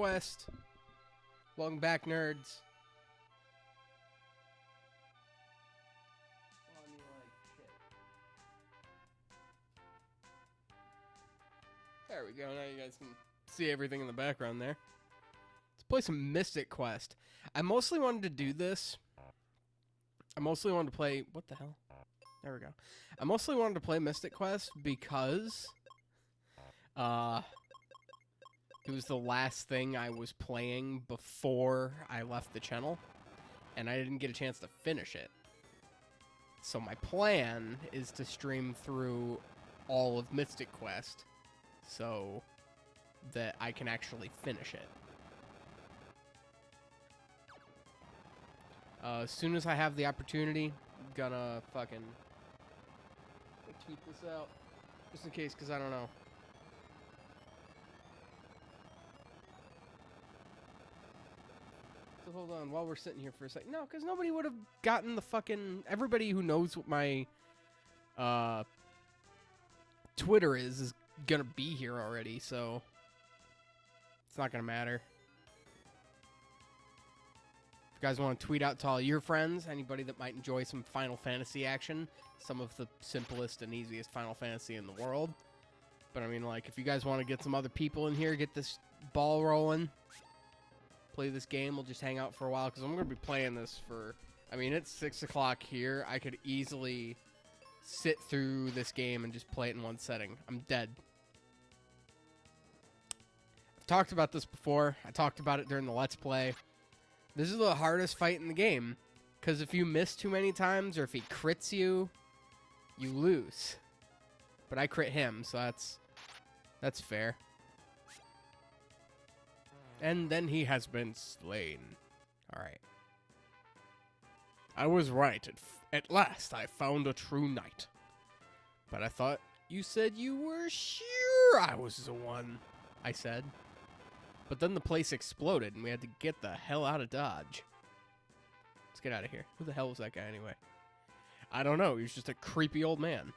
Quest. Welcome back, nerds. There we go. Now you guys can see everything in the background there. Let's play some Mystic Quest. I mostly wanted to do this. I mostly wanted to play... What the hell? There we go. I mostly wanted to play Mystic Quest because... it was the last thing I was playing before I left the channel. And I didn't get a chance to finish it. So my plan is to stream through all of Mystic Quest so that I can actually finish it. As soon as I have the opportunity, I'm gonna fucking tweet this out. Just in case, because I don't know. So hold on, while we're sitting here for a second. No, because nobody would have gotten the fucking... Everybody who knows what my Twitter is gonna be here already, so it's not gonna matter. If you guys want to tweet out to all your friends, anybody that might enjoy some Final Fantasy action, some of the simplest and easiest Final Fantasy in the world. But I mean, like, if you guys want to get some other people in here, get this ball rolling, play this game, we'll just hang out for a while, because I'm going to be playing this for, I mean, it's 6 o'clock here. I could easily sit through this game and just play it in one setting. I'm dead. I've talked about this before. I talked about it during the Let's Play. This is the hardest fight in the game, because if you miss too many times, or if he crits you, you lose. But I crit him, so that's fair. And then he has been slain. Alright. I was right. At last, I found a true knight. But I thought you said you were sure I was the one, I said. But then the place exploded, and we had to get the hell out of Dodge. Let's get out of here. Who the hell was that guy anyway? I don't know. He was just a creepy old man.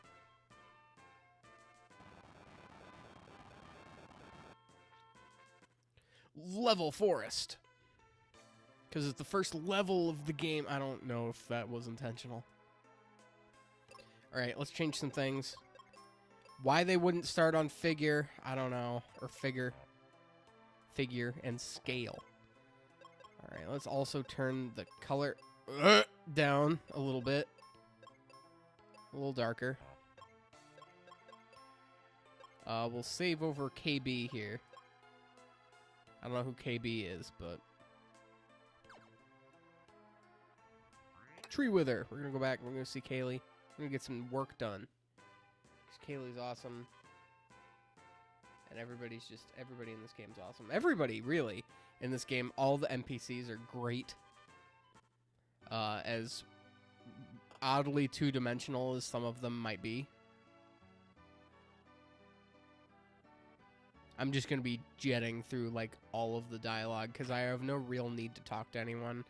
Level Forest. Because it's the first level of the game. I don't know if that was intentional. Alright, let's change some things. Why they wouldn't start on figure, I don't know. Or figure and scale. Alright, let's also turn the color down a little bit. A little darker. We'll save over KB here. I don't know who KB is, but... Tree Wither. We're going to go back and we're going to see Kaylee. We're going to get some work done. Kaylee's awesome. And everybody in this game's awesome. Everybody, really, in this game. All the NPCs are great. As oddly two-dimensional as some of them might be. I'm just going to be jetting through, like, all of the dialogue, because I have no real need to talk to anyone.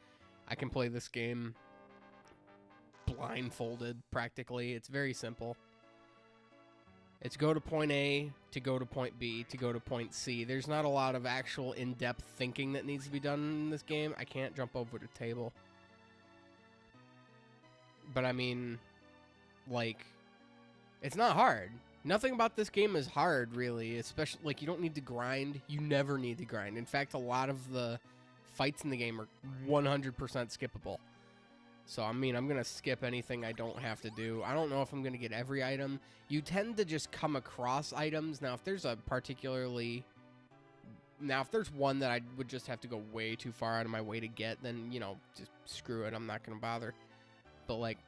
I can play this game blindfolded, practically. It's very simple. It's go to point A, to go to point B, to go to point C. There's not a lot of actual in-depth thinking that needs to be done in this game. I can't jump over the table. But, I mean, like, it's not hard. Nothing about this game is hard, really. Especially, like, you don't need to grind. You never need to grind. In fact, a lot of the fights in the game are 100% skippable. So, I mean, I'm going to skip anything I don't have to do. I don't know if I'm going to get every item. You tend to just come across items. Now, if there's a particularly... Now, if there's one that I would just have to go way too far out of my way to get, then, you know, just screw it. I'm not going to bother. But, like,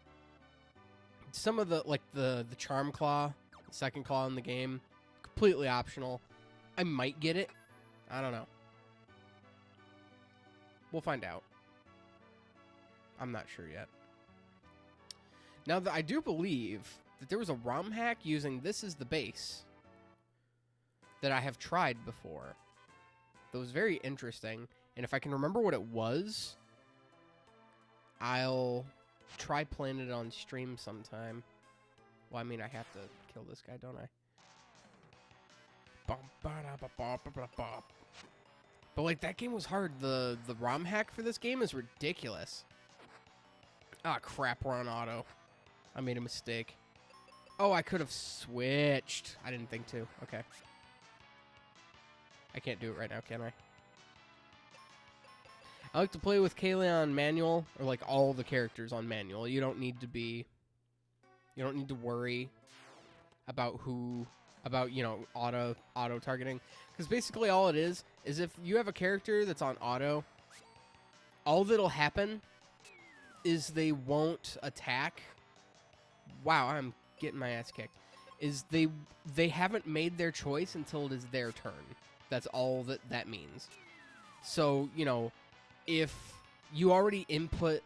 some of the, like, the Charm Claw, the second claw in the game, completely optional. I might get it. I don't know. We'll find out. I'm not sure yet. Now, I do believe that there was a ROM hack using this as the base that I have tried before. That was very interesting. And if I can remember what it was, I'll try playing it on stream sometime. Well, I mean, I have to kill this guy, don't I? But like that game was hard. The ROM hack for this game is ridiculous. Ah, crap, we're on auto. I made a mistake. Oh, I could have switched. I didn't think to. Okay. I can't do it right now, can I? I like to play with Kaylee on manual, or like all the characters on manual. You don't need to worry about auto targeting. Because basically all it is if you have a character that's on auto, all that'll happen is they won't attack. Wow, I'm getting my ass kicked. Is they haven't made their choice until it is their turn. That's all that means. So, if you already input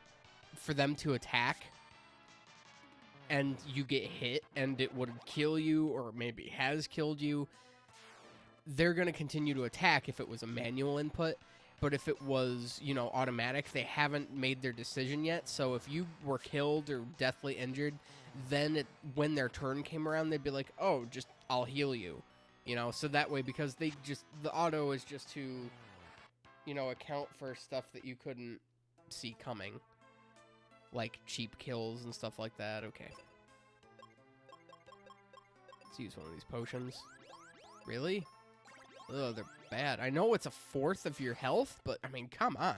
for them to attack and you get hit and it would kill you or maybe has killed you, they're going to continue to attack if it was a manual input. But if it was, automatic, they haven't made their decision yet. So if you were killed or deathly injured, then when their turn came around, they'd be like, oh, just I'll heal you. So that way, because the auto is just to, account for stuff that you couldn't see coming. Like cheap kills and stuff like that. Okay. Let's use one of these potions. Really? Ugh, they're bad. I know it's a fourth of your health, but, I mean, come on.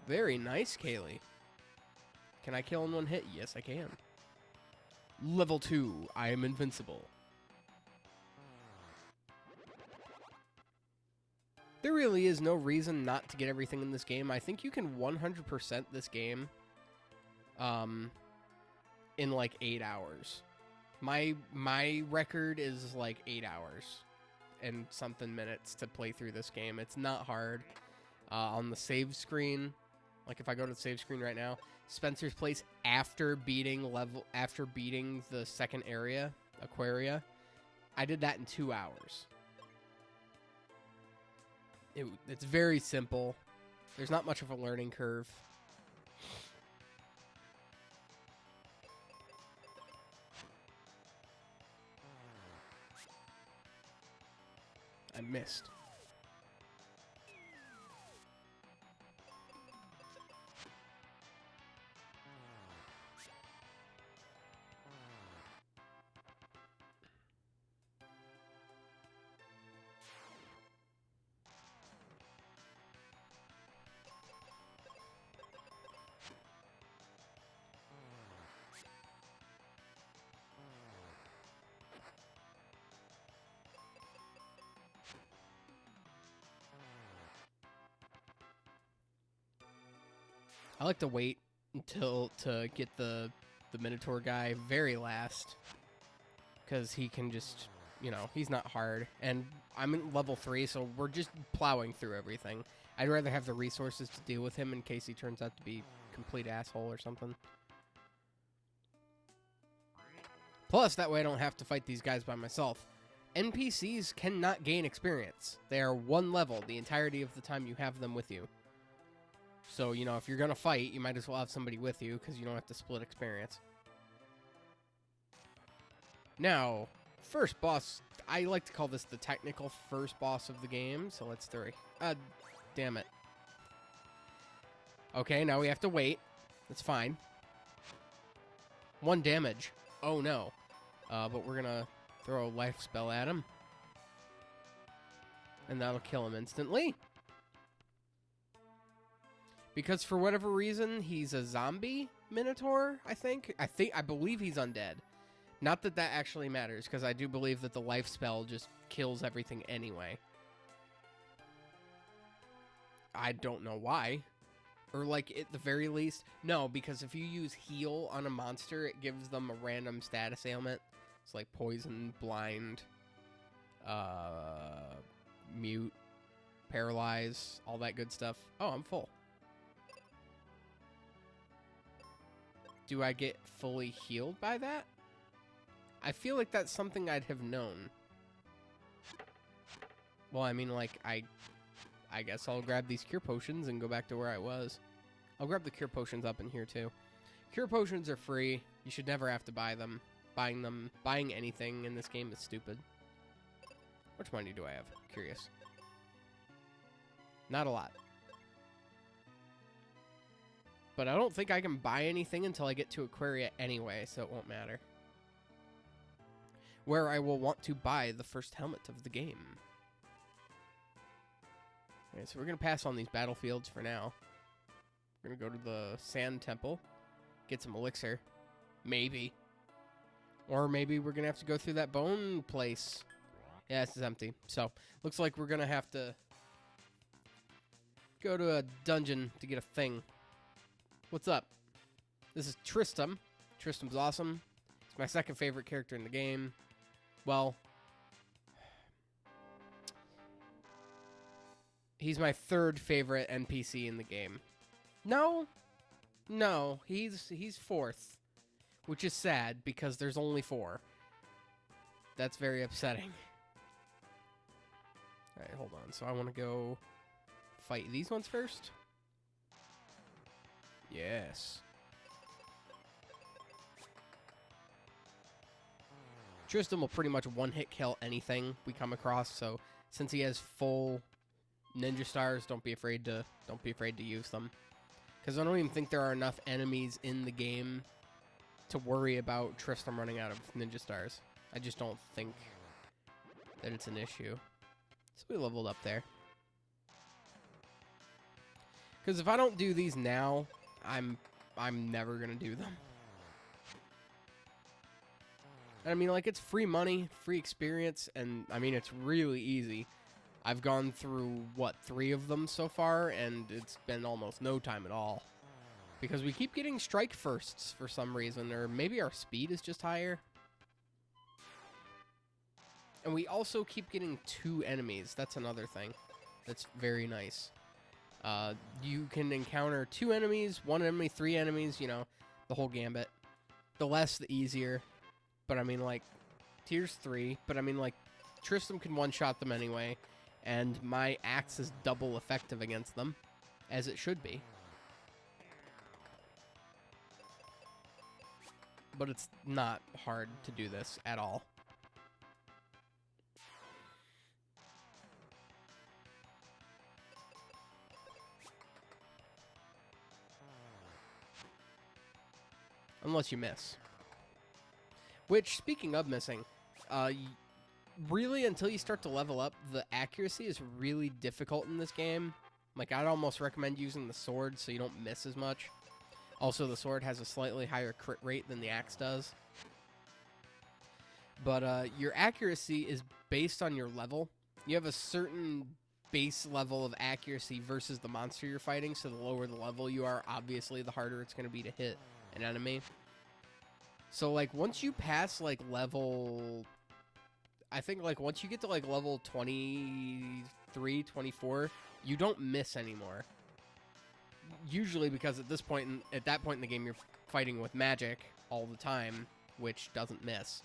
Very nice, Kaylee. Can I kill in one hit? Yes, I can. Level 2. I am invincible. There really is no reason not to get everything in this game. I think you can 100% this game in like 8 hours. My record is like 8 hours and something minutes to play through this game. It's not hard. On the save screen, like if I go to the save screen right now, Spencer's Place after beating the second area, Aquaria, I did that in 2 hours. It's very simple. There's not much of a learning curve. I missed. I like to wait to get the Minotaur guy very last, because he can just, he's not hard. And I'm in level 3, so we're just plowing through everything. I'd rather have the resources to deal with him in case he turns out to be a complete asshole or something. Plus, that way I don't have to fight these guys by myself. NPCs cannot gain experience. They are one level the entirety of the time you have them with you. So, if you're going to fight, you might as well have somebody with you, because you don't have to split experience. Now, first boss, I like to call this the technical first boss of the game, so let's three. Damn it. Okay, now we have to wait. That's fine. 1 damage. Oh, no. But we're going to throw a life spell at him. And that'll kill him instantly. Because for whatever reason, he's a zombie Minotaur, I think. I believe he's undead. Not that that actually matters, because I do believe that the life spell just kills everything anyway. I don't know why. Or, like, at the very least, no, because if you use heal on a monster, it gives them a random status ailment. It's like poison, blind, mute, paralyze, all that good stuff. Oh, I'm full. Do I get fully healed by that? I feel like that's something I'd have known. Well, I mean, like, I guess I'll grab these cure potions and go back to where I was. I'll grab the cure potions up in here, too. Cure potions are free. You should never have to buy them. Buying anything in this game is stupid. How much money do I have? Curious. Not a lot. But I don't think I can buy anything until I get to Aquaria anyway, so it won't matter. Where I will want to buy the first helmet of the game. Okay, so we're going to pass on these battlefields for now. We're going to go to the Sand Temple. Get some elixir. Maybe. Or maybe we're going to have to go through that bone place. Yeah, this is empty. So, looks like we're going to have to go to a dungeon to get a thing. What's up? This is Tristram. Tristram's awesome. He's my second favorite character in the game. Well, he's my third favorite NPC in the game. No, he's fourth, which is sad because there's only 4. That's very upsetting. All right, hold on. So I want to go fight these ones first. Yes. Tristram will pretty much one-hit kill anything we come across, so since he has full ninja stars, don't be afraid to use them. Because I don't even think there are enough enemies in the game to worry about Tristram running out of ninja stars. I just don't think that it's an issue. So we leveled up there. Because if I don't do these now, I'm never gonna do them. And I mean, like, it's free money, free experience, and I mean, it's really easy. I've gone through, what, 3 of them so far, and it's been almost no time at all. Because we keep getting strike firsts for some reason, or maybe our speed is just higher. And we also keep getting 2 enemies. That's another thing that's very nice. You can encounter 2 enemies, 1 enemy, 3 enemies, you know, the whole gambit. The less, the easier. But I mean, like, tiers 3. But I mean, like, Tristram can one-shot them anyway. And my axe is double effective against them. As it should be. But it's not hard to do this at all. Unless you miss. Which, speaking of missing, really, until you start to level up, the accuracy is really difficult in this game. Like, I'd almost recommend using the sword so you don't miss as much. Also, the sword has a slightly higher crit rate than the axe does. But your accuracy is based on your level. You have a certain base level of accuracy versus the monster you're fighting, so the lower the level you are, obviously, the harder it's going to be to hit an enemy. So, like, once you pass, like, level... I think, like, once you get to, like, level 23, 24, you don't miss anymore. Usually because at that point in the game, you're fighting with magic all the time, which doesn't miss.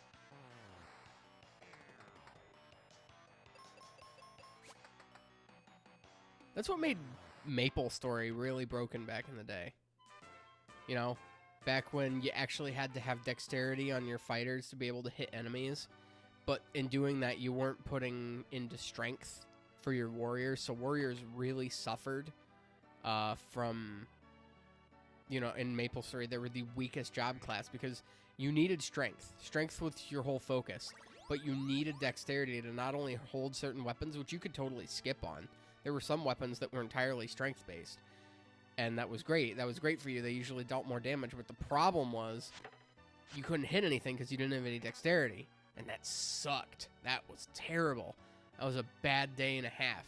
That's what made MapleStory really broken back in the day. You know? Back when you actually had to have dexterity on your fighters to be able to hit enemies. But in doing that, you weren't putting into strength for your warriors. So warriors really suffered from, you know, in MapleStory, they were the weakest job class because you needed strength. Strength was your whole focus. But you needed dexterity to not only hold certain weapons, which you could totally skip on. There were some weapons that were entirely strength-based. And that was great. That was great for you. They usually dealt more damage. But the problem was you couldn't hit anything because you didn't have any dexterity. And that sucked. That was terrible. That was a bad day and a half.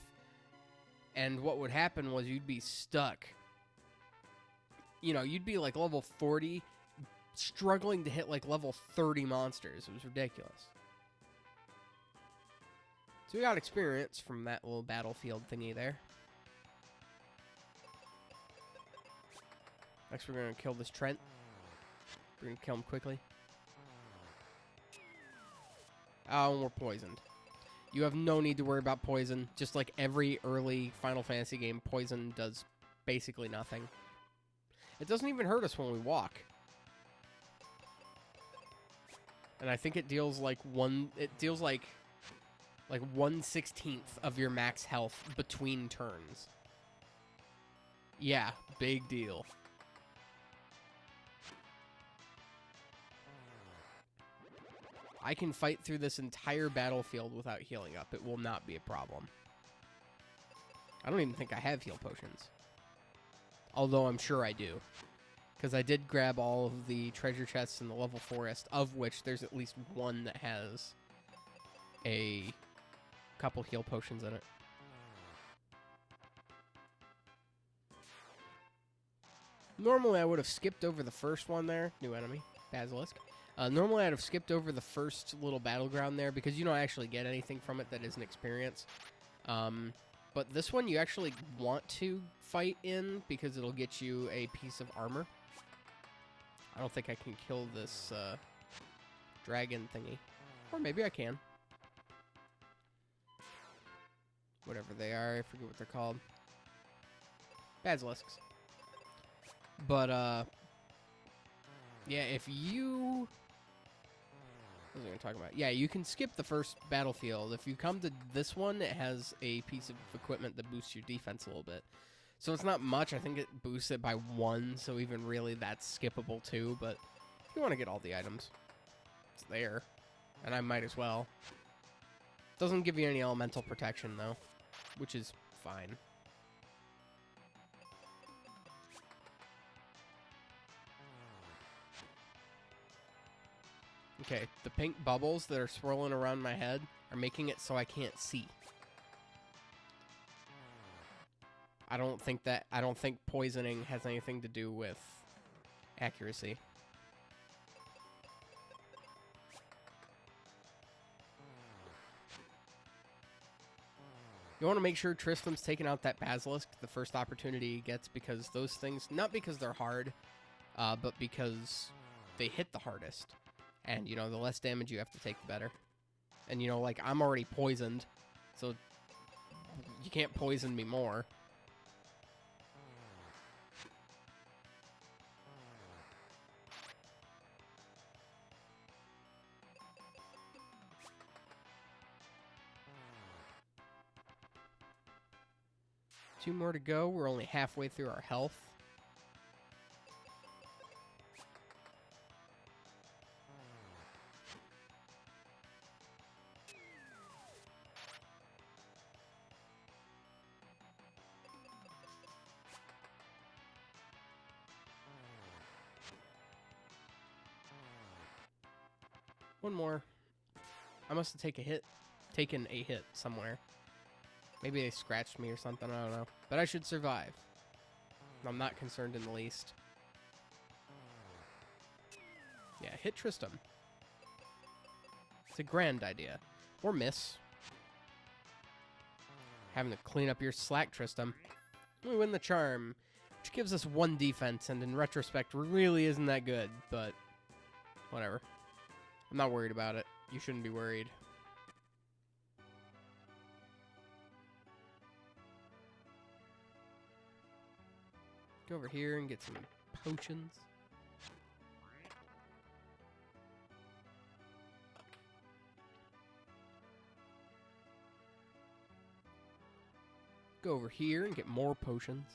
And what would happen was you'd be stuck. You know, you'd be like level 40, struggling to hit like level 30 monsters. It was ridiculous. So we got experience from that little battlefield thingy there. Next, we're going to kill this Trent. We're going to kill him quickly. Oh, and we're poisoned. You have no need to worry about poison. Just like every early Final Fantasy game, poison does basically nothing. It doesn't even hurt us when we walk. And I think it deals like like 1/16 of your max health between turns. Yeah, big deal. I can fight through this entire battlefield without healing up. It will not be a problem. I don't even think I have heal potions. Although I'm sure I do. Because I did grab all of the treasure chests in the level forest, of which there's at least one that has a couple heal potions in it. Normally I would have skipped over the first one there. New enemy, Basilisk. Normally I'd have skipped over the first little battleground there because you don't actually get anything from it that isn't experience. But this one you actually want to fight in because it'll get you a piece of armor. I don't think I can kill this dragon thingy. Or maybe I can. Whatever they are, I forget what they're called. Basilisks. But, yeah, if you... What was I going to talk about? Yeah, you can skip the first battlefield. If you come to this one, it has a piece of equipment that boosts your defense a little bit. So it's not much. I think it boosts it by 1, so even really that's skippable too. But if you want to get all the items, it's there. And I might as well. Doesn't give you any elemental protection, though, which is fine. Okay, the pink bubbles that are swirling around my head are making it so I can't see. I don't think poisoning has anything to do with accuracy. You want to make sure Tristram's taking out that Basilisk the first opportunity he gets, because those things, not because they're hard, but because they hit the hardest. And, you know, the less damage you have to take, the better. And, you know, like, I'm already poisoned, so you can't poison me more. Two more to go. We're only halfway through our health. One more. I must have taken a hit somewhere. Maybe they scratched me or something, I don't know. But I should survive. I'm not concerned in the least. Yeah, hit Tristram. It's a grand idea. Or miss. Having to clean up your slack, Tristram. We win the charm, which gives us 1 defense, and in retrospect really isn't that good, but whatever. I'm not worried about it. You shouldn't be worried. Go over here and get some potions. Go over here and get more potions.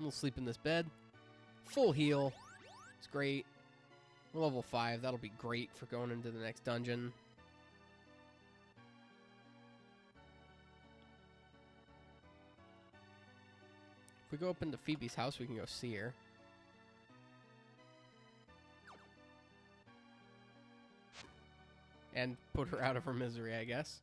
We'll sleep in this bed. Full heal. It's great. We're level 5. That'll be great for going into the next dungeon. If we go up into Phoebe's house, we can go see her. And put her out of her misery, I guess.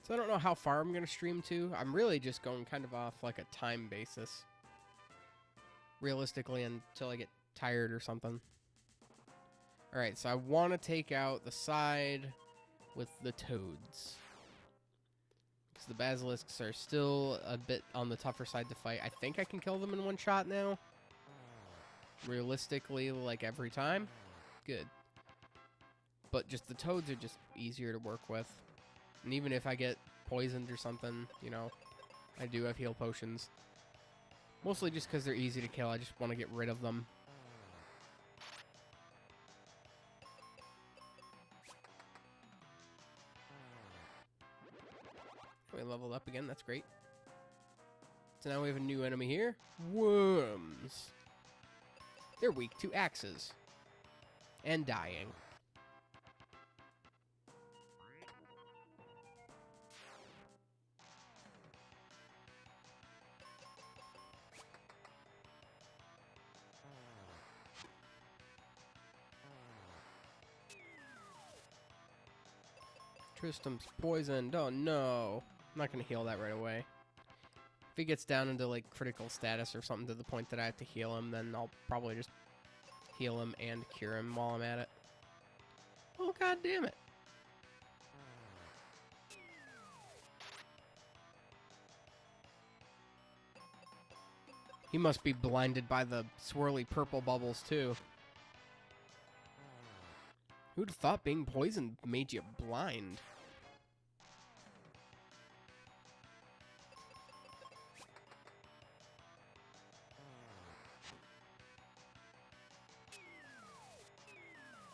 So I don't know how far I'm going to stream to. I'm really just going kind of off like a time basis. Realistically, until I get tired or something. Alright, so I want to take out the side with the toads. Because the basilisks are still a bit on the tougher side to fight. I think I can kill them in one shot now. Realistically, like every time. Good. But just the toads are just easier to work with. And even if I get poisoned or something, you know, I do have heal potions. Mostly just because they're easy to kill. I just want to get rid of them. We leveled up again. That's great. So now we have a new enemy here. Worms. They're weak to axes. And dying. Tristram's poisoned. Oh no. I'm not going to heal that right away. If he gets down into like critical status or something to the point that I have to heal him, then I'll probably just heal him and cure him while I'm at it. Oh, god damn it. He must be blinded by the swirly purple bubbles too. Who'd have thought being poisoned made you blind?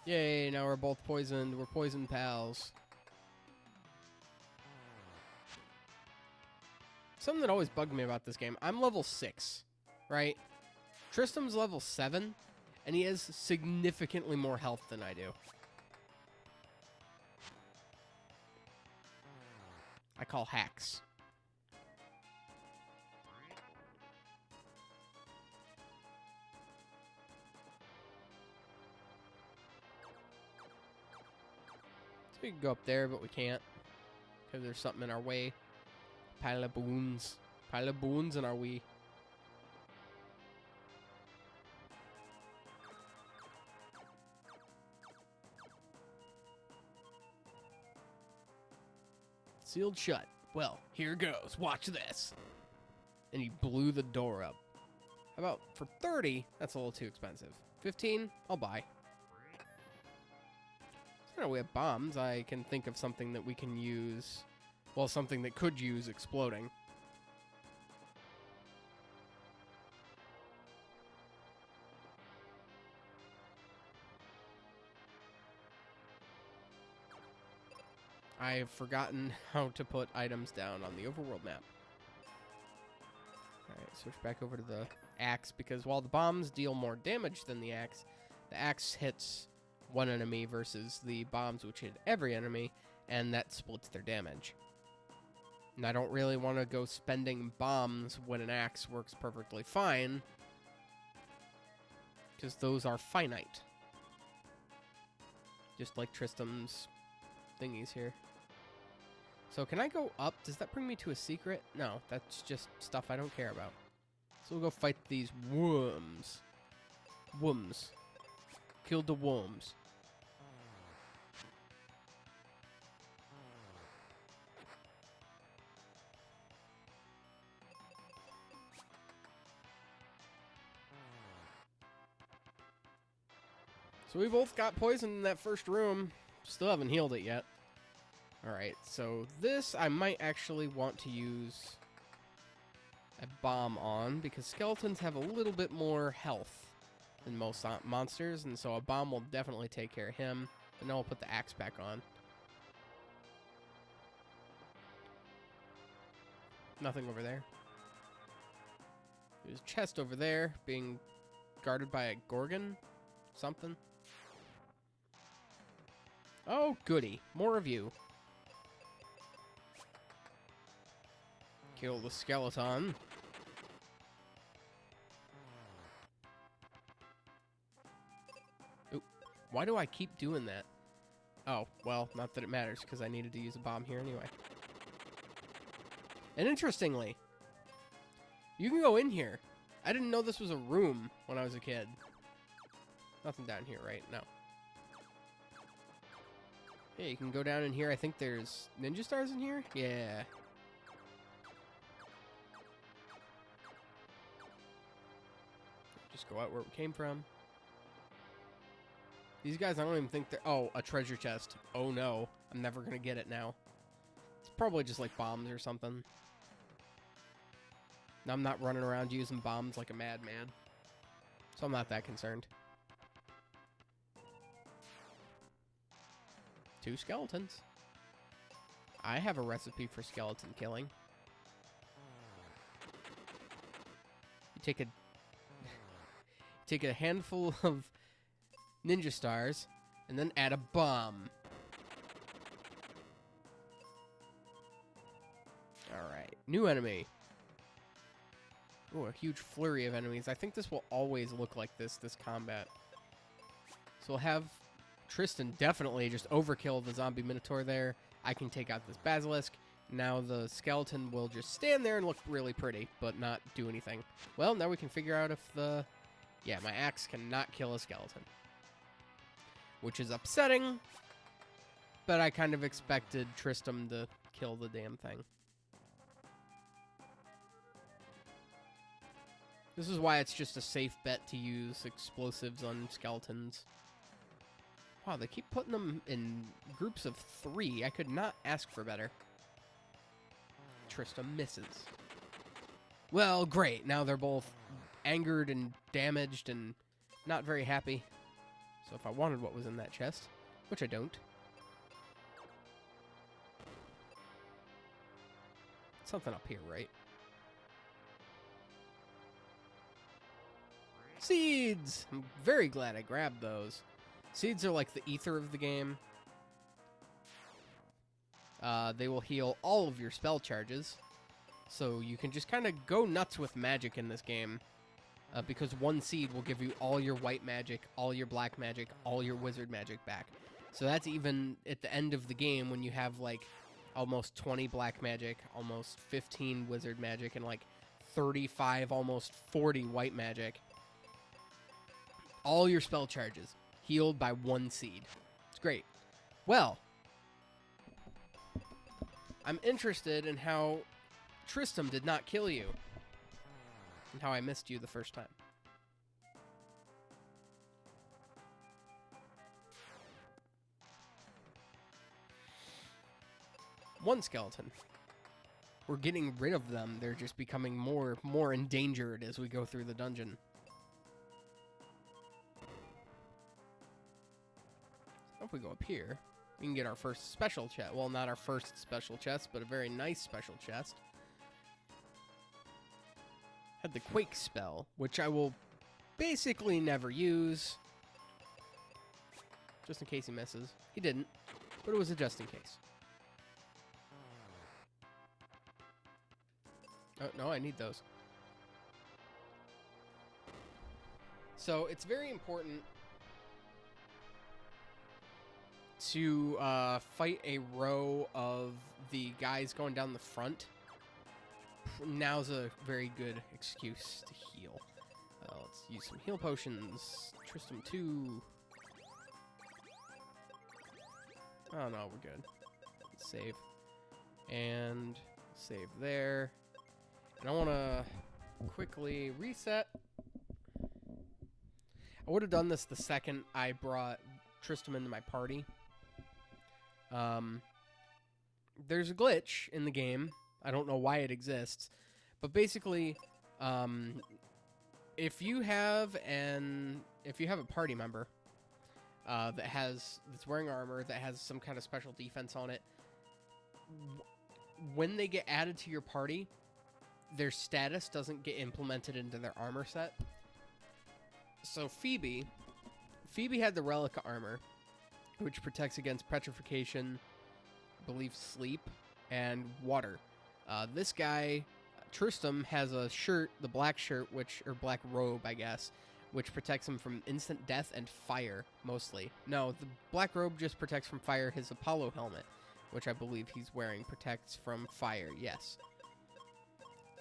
Yay, now we're both poisoned. We're poisoned pals. Something that always bugged me about this game. I'm level 6, right? Tristram's level 7, and he has significantly more health than I do. I call hacks. So we can go up there, but we can't. Because there's something in our way. Pile of boons. Pile of boons in our way. Sealed shut. Well, here goes. Watch this. And he blew the door up. How about for 30? That's a little too expensive. 15? I'll buy. So now we have bombs. I can think of something that we can use. Well, something that could use exploding. I've forgotten how to put items down on the overworld map. Alright, switch back over to the axe, because while the bombs deal more damage than the axe hits one enemy versus the bombs which hit every enemy, and that splits their damage. And I don't really want to go spending bombs when an axe works perfectly fine, because those are finite. Just like Tristram's thingies here. So can I go up? Does that bring me to a secret? No, that's just stuff I don't care about. So we'll go fight these worms. Worms. Kill the worms. So we both got poisoned in that first room. Still haven't healed it yet. Alright, so this I might actually want to use a bomb on, because skeletons have a little bit more health than most monsters, and so a bomb will definitely take care of him. But now I'll put the axe back on. Nothing over there. There's a chest over there being guarded by a Gorgon. Something. Oh, goody. More of you. Kill the skeleton. Oop. Why do I keep doing that? Oh, well, not that it matters, because I needed to use a bomb here anyway. And interestingly, you can go in here. I didn't know this was a room when I was a kid. Nothing down here, right? No. Hey, you can go down in here. I think there's ninja stars in here? Yeah. Just go out where we came from. These guys, I don't even think they're... Oh, a treasure chest. Oh, no. I'm never going to get it now. It's probably just like bombs or something. I'm not running around using bombs like a madman. So I'm not that concerned. 2 skeletons. I have a recipe for skeleton killing. You take a handful of ninja stars and then add a bomb. Alright, new enemy. Ooh, a huge flurry of enemies. I think this will always look like this combat. So we'll have Tristan definitely just overkill the zombie minotaur there. I can take out this basilisk. Now the skeleton will just stand there and look really pretty, but not do anything. Well, now we can figure out if the... Yeah, my axe cannot kill a skeleton. Which is upsetting, but I kind of expected Tristram to kill the damn thing. This is why it's just a safe bet to use explosives on skeletons. Wow, they keep putting them in groups of 3. I could not ask for better. Tristram misses. Well, great. Now they're both angered and damaged and not very happy. So if I wanted what was in that chest, which I don't. Something up here, right? Seeds! I'm very glad I grabbed those. Seeds are like the ether of the game. They will heal all of your spell charges. So you can just kind of go nuts with magic in this game. Because 1 seed will give you all your white magic, all your black magic, all your wizard magic back. So that's even at the end of the game when you have like almost 20 black magic, almost 15 wizard magic, and like 35, almost 40 white magic. All your spell charges healed by 1 seed. It's great. Well, I'm interested in how Tristram did not kill you. And how I missed you the first time. One skeleton. We're getting rid of them. They're just becoming more endangered as we go through the dungeon. So if we go up here, we can get our first special chest. Well, not our first special chest, but a very nice special chest. Had the Quake spell, which I will basically never use. Just in case he misses. He didn't, but it was a just in case. Oh, no, I need those. So it's very important to fight a row of the guys going down the front. Now's a very good excuse to heal. Let's use some heal potions. Tristram 2. Oh no, we're good. Let's save. And save there. And I want to quickly reset. I would have done this the second I brought Tristram into my party. There's a glitch in the game. I don't know why it exists, but basically, if you have a party member that's wearing armor, that has some kind of special defense on it, when they get added to your party, their status doesn't get implemented into their armor set. So Phoebe had the relic armor, which protects against petrification, I believe sleep, and water. This guy, Tristram, has a shirt, the black shirt, or black robe, I guess, which protects him from instant death and fire, mostly. No, the black robe just protects from fire. His Apollo helmet, which I believe he's wearing, protects from fire, yes.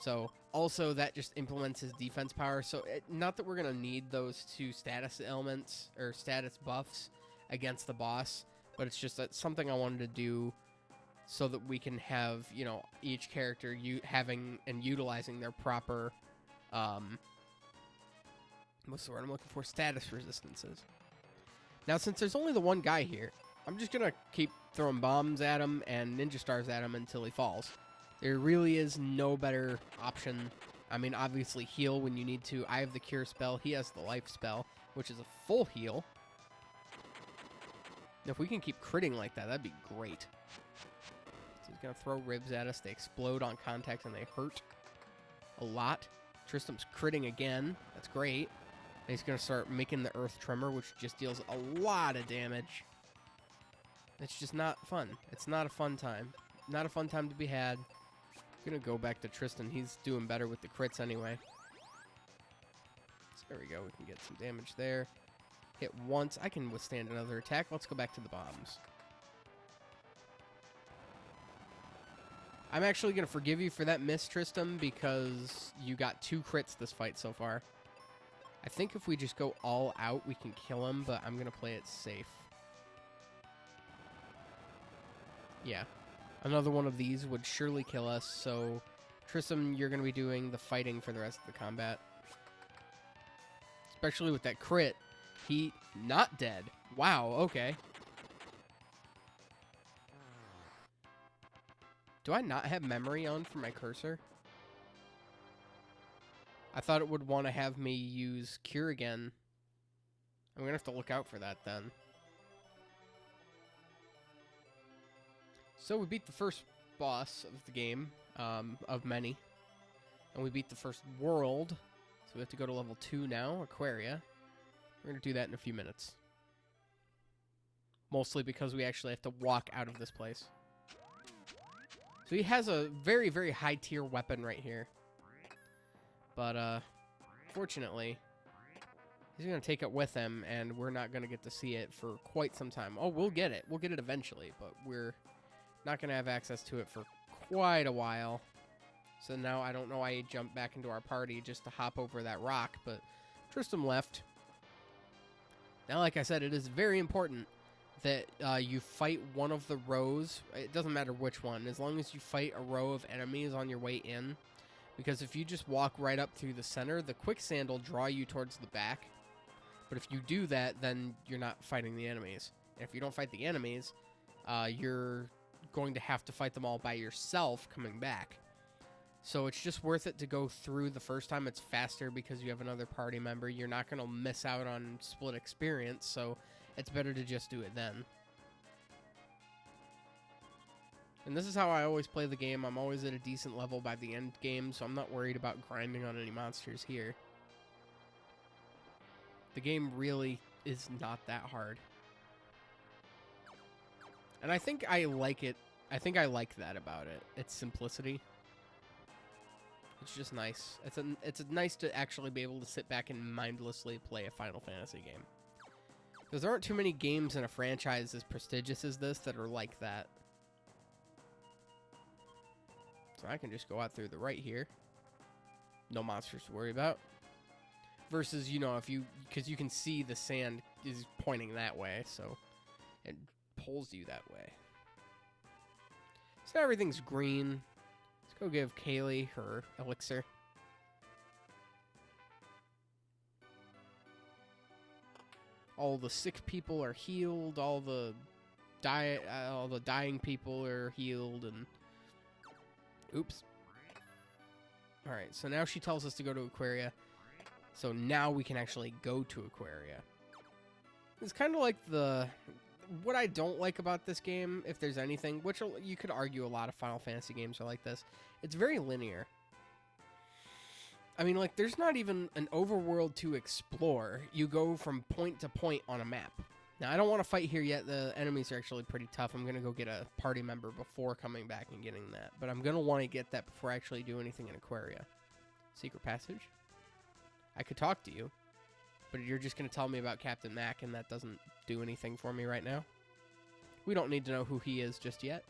So, also, that just implements his defense power. So, not that we're going to need those 2 status elements, or status buffs, against the boss, but it's just something I wanted to do so that we can have, each character having and utilizing their proper, what's the word I'm looking for? Status resistances. Now, since there's only the one guy here, I'm just going to keep throwing bombs at him and ninja stars at him until he falls. There really is no better option I mean, obviously heal when you need to. I have the cure spell. He has the life spell, which is a full heal. If we can keep critting like that, that'd be great. So he's going to throw ribs at us. They explode on contact and they hurt a lot. Tristram's critting again. That's great. And he's going to start making the earth tremor, which just deals a lot of damage. It's just not fun. It's not a fun time. Not a fun time to be had. I'm going to go back to Tristan. He's doing better with the crits anyway. So there we go. We can get some damage there. Hit once. I can withstand another attack. Let's go back to the bombs. I'm actually going to forgive you for that miss, Tristram, because you got 2 crits this fight so far. I think if we just go all out, we can kill him, but I'm going to play it safe. Yeah. Another one of these would surely kill us, so Tristram, you're going to be doing the fighting for the rest of the combat. Especially with that crit. He not dead. Wow, okay. Do I not have memory on for my cursor? I thought it would want to have me use cure again. I'm going to have to look out for that then. So we beat the first boss of the game, of many. And we beat the first world. So we have to go to level 2 now, Aquaria. We're going to do that in a few minutes. Mostly because we actually have to walk out of this place. So he has a very, very high tier weapon right here. But, fortunately, he's going to take it with him, and we're not going to get to see it for quite some time. Oh, we'll get it. We'll get it eventually, but we're not going to have access to it for quite a while. So now I don't know why he jumped back into our party just to hop over that rock, but Tristram left. Now, like I said, it is very important that you fight one of the rows. It doesn't matter which one, as long as you fight a row of enemies on your way in. Because if you just walk right up through the center, the quicksand will draw you towards the back. But if you do that, then you're not fighting the enemies. And if you don't fight the enemies, you're going to have to fight them all by yourself coming back. So it's just worth it to go through the first time. It's faster because you have another party member. You're not going to miss out on split experience, so it's better to just do it then. And this is how I always play the game. I'm always at a decent level by the end game, so I'm not worried about grinding on any monsters here. The game really is not that hard. And I think I like it. I think I like that about it. Its simplicity. It's just nice. It's nice to actually be able to sit back and mindlessly play a Final Fantasy game. Because there aren't too many games in a franchise as prestigious as this that are like that. So I can just go out through the right here. No monsters to worry about. Versus, you know, if you... Because you can see the sand is pointing that way, so... It pulls you that way. So everything's green. Let's go give Kaylee her elixir. All the sick people are healed. All the dying people are healed. And oops. All right. So now she tells us to go to Aquaria. So now we can actually go to Aquaria. It's kind of like what I don't like about this game, if there's anything, which you could argue a lot of Final Fantasy games are like this, it's very linear. I mean, like, there's not even an overworld to explore. You go from point to point on a map. Now, I don't want to fight here yet. The enemies are actually pretty tough. I'm going to go get a party member before coming back and getting that. But I'm going to want to get that before I actually do anything in Aquaria. Secret passage? I could talk to you. But you're just going to tell me about Captain Mac, and that doesn't do anything for me right now. We don't need to know who he is just yet.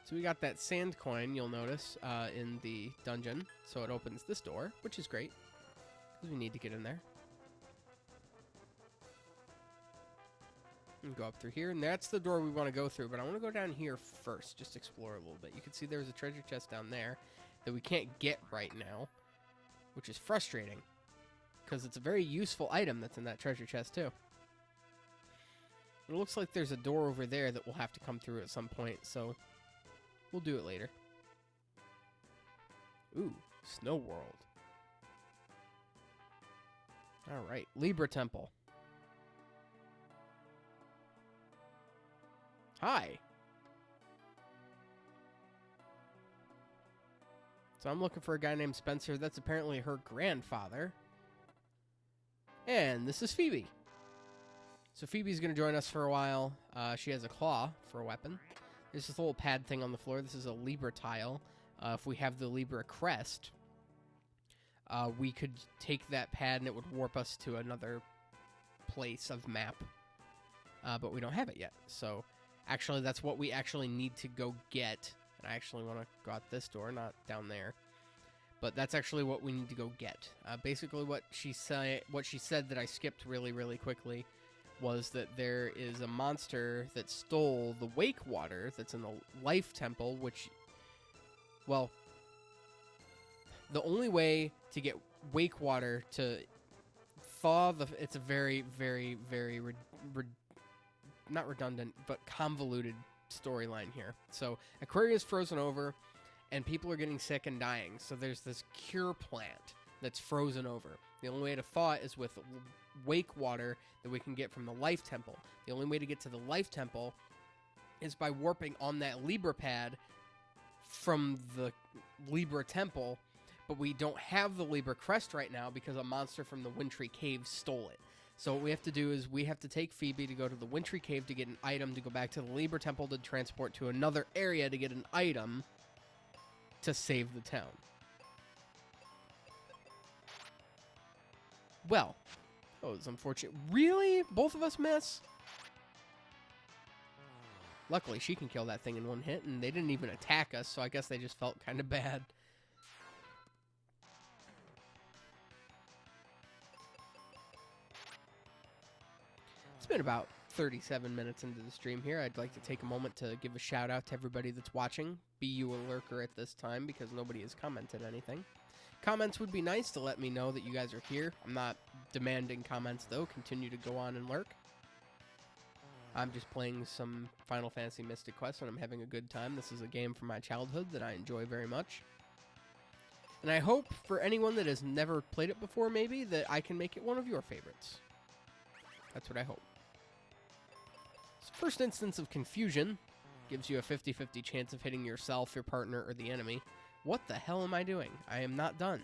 So we got that sand coin, you'll notice, in the dungeon. So it opens this door, which is great, because we need to get in there. And go up through here, and that's the door we want to go through. But I want to go down here first, just explore a little bit. You can see there's a treasure chest down there that we can't get right now, which is frustrating. Because it's a very useful item that's in that treasure chest, too. It looks like there's a door over there that we'll have to come through at some point, so we'll do it later. Ooh, Snow World. All right, Libra Temple. Hi. So I'm looking for a guy named Spencer. That's apparently her grandfather. And this is Phoebe. So Phoebe's going to join us for a while. She has a claw for a weapon. There's this little pad thing on the floor. This is a Libra tile. If we have the Libra crest, we could take that pad and it would warp us to another place of map. But we don't have it yet. So actually, that's what we actually need to go get. And I actually want to go out this door, not down there. But that's actually what we need to go get. Basically, what she said that I skipped really, really quickly was that there is a monster that stole the wake water that's in the life temple, which, well, the only way to get wake water to thaw the, it's a very, very, very, not redundant, but convoluted storyline here. So Aquaria is frozen over, and people are getting sick and dying. So there's this cure plant that's frozen over. The only way to thaw it is with wake water that we can get from the life temple. The only way to get to the life temple is by warping on that Libra pad from the Libra temple, but we don't have the Libra crest right now because a monster from the Wintry Cave stole it. So what we have to do is we have to take Phoebe to go to the Wintry Cave to get an item, to go back to the Libra temple to transport to another area to get an item to save the town. Well, that was unfortunate. Really? Both of us miss? Luckily, she can kill that thing in one hit, and they didn't even attack us, so I guess they just felt kind of bad. It's been about 37 minutes into the stream here. I'd like to take a moment to give a shout out to everybody that's watching. Be you a lurker at this time because nobody has commented anything. Comments would be nice to let me know that you guys are here. I'm not demanding comments though. Continue to go on and lurk. I'm just playing some Final Fantasy Mystic Quest and I'm having a good time. This is a game from my childhood that I enjoy very much. And I hope for anyone that has never played it before maybe that I can make it one of your favorites. That's what I hope. First instance of confusion gives you a 50-50 chance of hitting yourself, your partner, or the enemy. What the hell am I doing? I am not done.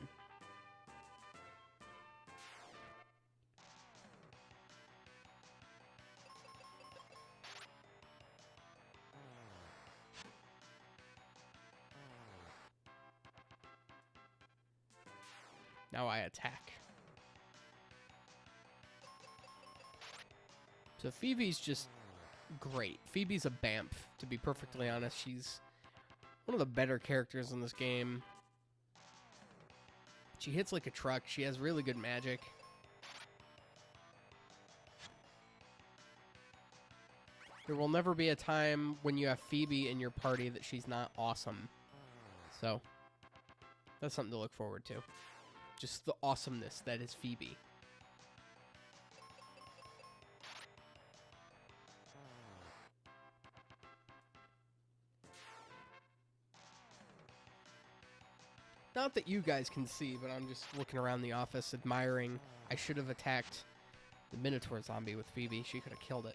Now I attack. So Phoebe's just great. Phoebe's a BAMF, to be perfectly honest. She's one of the better characters in this game. She hits like a truck. She has really good magic. There will never be a time when you have Phoebe in your party that she's not awesome. So, that's something to look forward to. Just the awesomeness that is Phoebe. Not that you guys can see, but I'm just looking around the office, admiring. I should have attacked the Minotaur zombie with Phoebe. She could have killed it.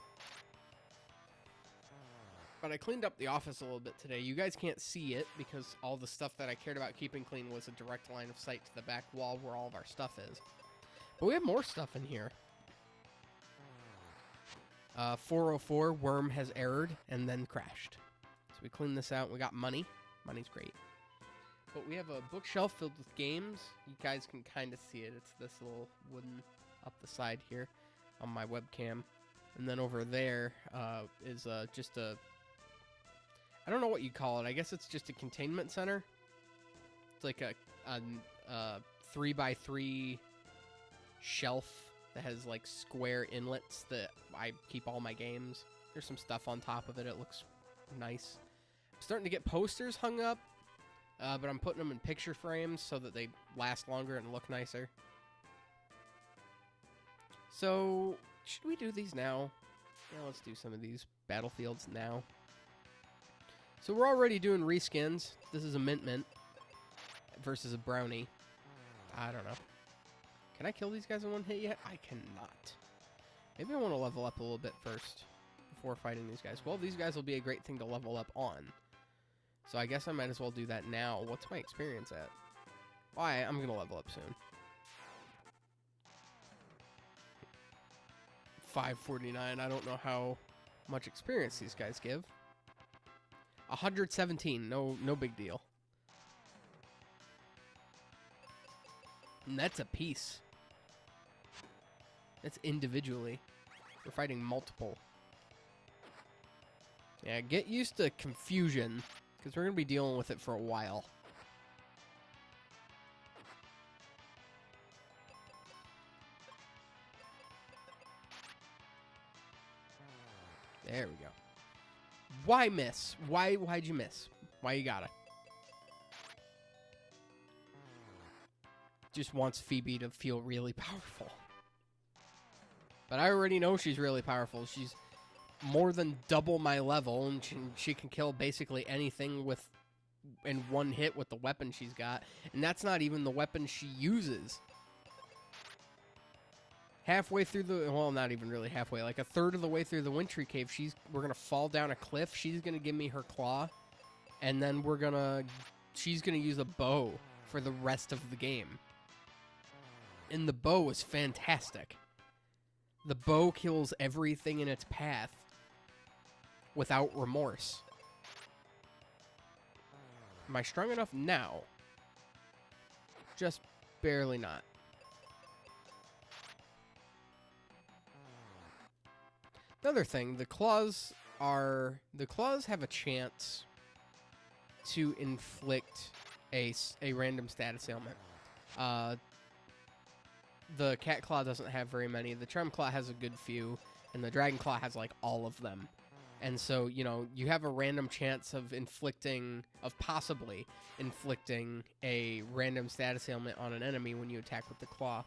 But I cleaned up the office a little bit today. You guys can't see it because all the stuff that I cared about keeping clean was a direct line of sight to the back wall where all of our stuff is. But we have more stuff in here. 404, Worm has errored and then crashed. So we cleaned this out. We got money. Money's great. But we have a bookshelf filled with games. You guys can kind of see it. It's this little wooden up the side here on my webcam. And then over there is just a... I don't know what you call it. I guess it's just a containment center. It's like a 3x3 shelf that has like square inlets that I keep all my games. There's some stuff on top of it. It looks nice. I'm starting to get posters hung up. But I'm putting them in picture frames so that they last longer and look nicer. So, should we do these now? Yeah, let's do some of these battlefields now. So we're already doing reskins. This is a Mint. versus a brownie. I don't know. Can I kill these guys in one hit yet? I cannot. Maybe I want to level up a little bit first before fighting these guys. Well, these guys will be a great thing to level up on. So I guess I might as well do that now. What's my experience at? Why? I'm going to level up soon. 549. I don't know how much experience these guys give. 117. No big deal. And that's a piece. That's individually. We're fighting multiple. Yeah, get used to confusion, because we're going to be dealing with it for a while. There we go. Why miss? Why'd you miss? Why you gotta? Just wants Phoebe to feel really powerful. But I already know she's really powerful. She's more than double my level, and she can kill basically anything in one hit with the weapon she's got. And that's not even the weapon she uses. Halfway through well, not even really halfway, like a third of the way through the Wintry Cave, we're going to fall down a cliff. She's going to give me her claw, and then she's going to use a bow for the rest of the game. And the bow is fantastic. The bow kills everything in its path without remorse. Am I strong enough? Now. Just barely not. Another thing, the claws have a chance to inflict a random status ailment. The cat claw doesn't have very many. The charm claw has a good few, and the dragon claw has like all of them. And so, you have a random chance of possibly inflicting a random status ailment on an enemy when you attack with the claw.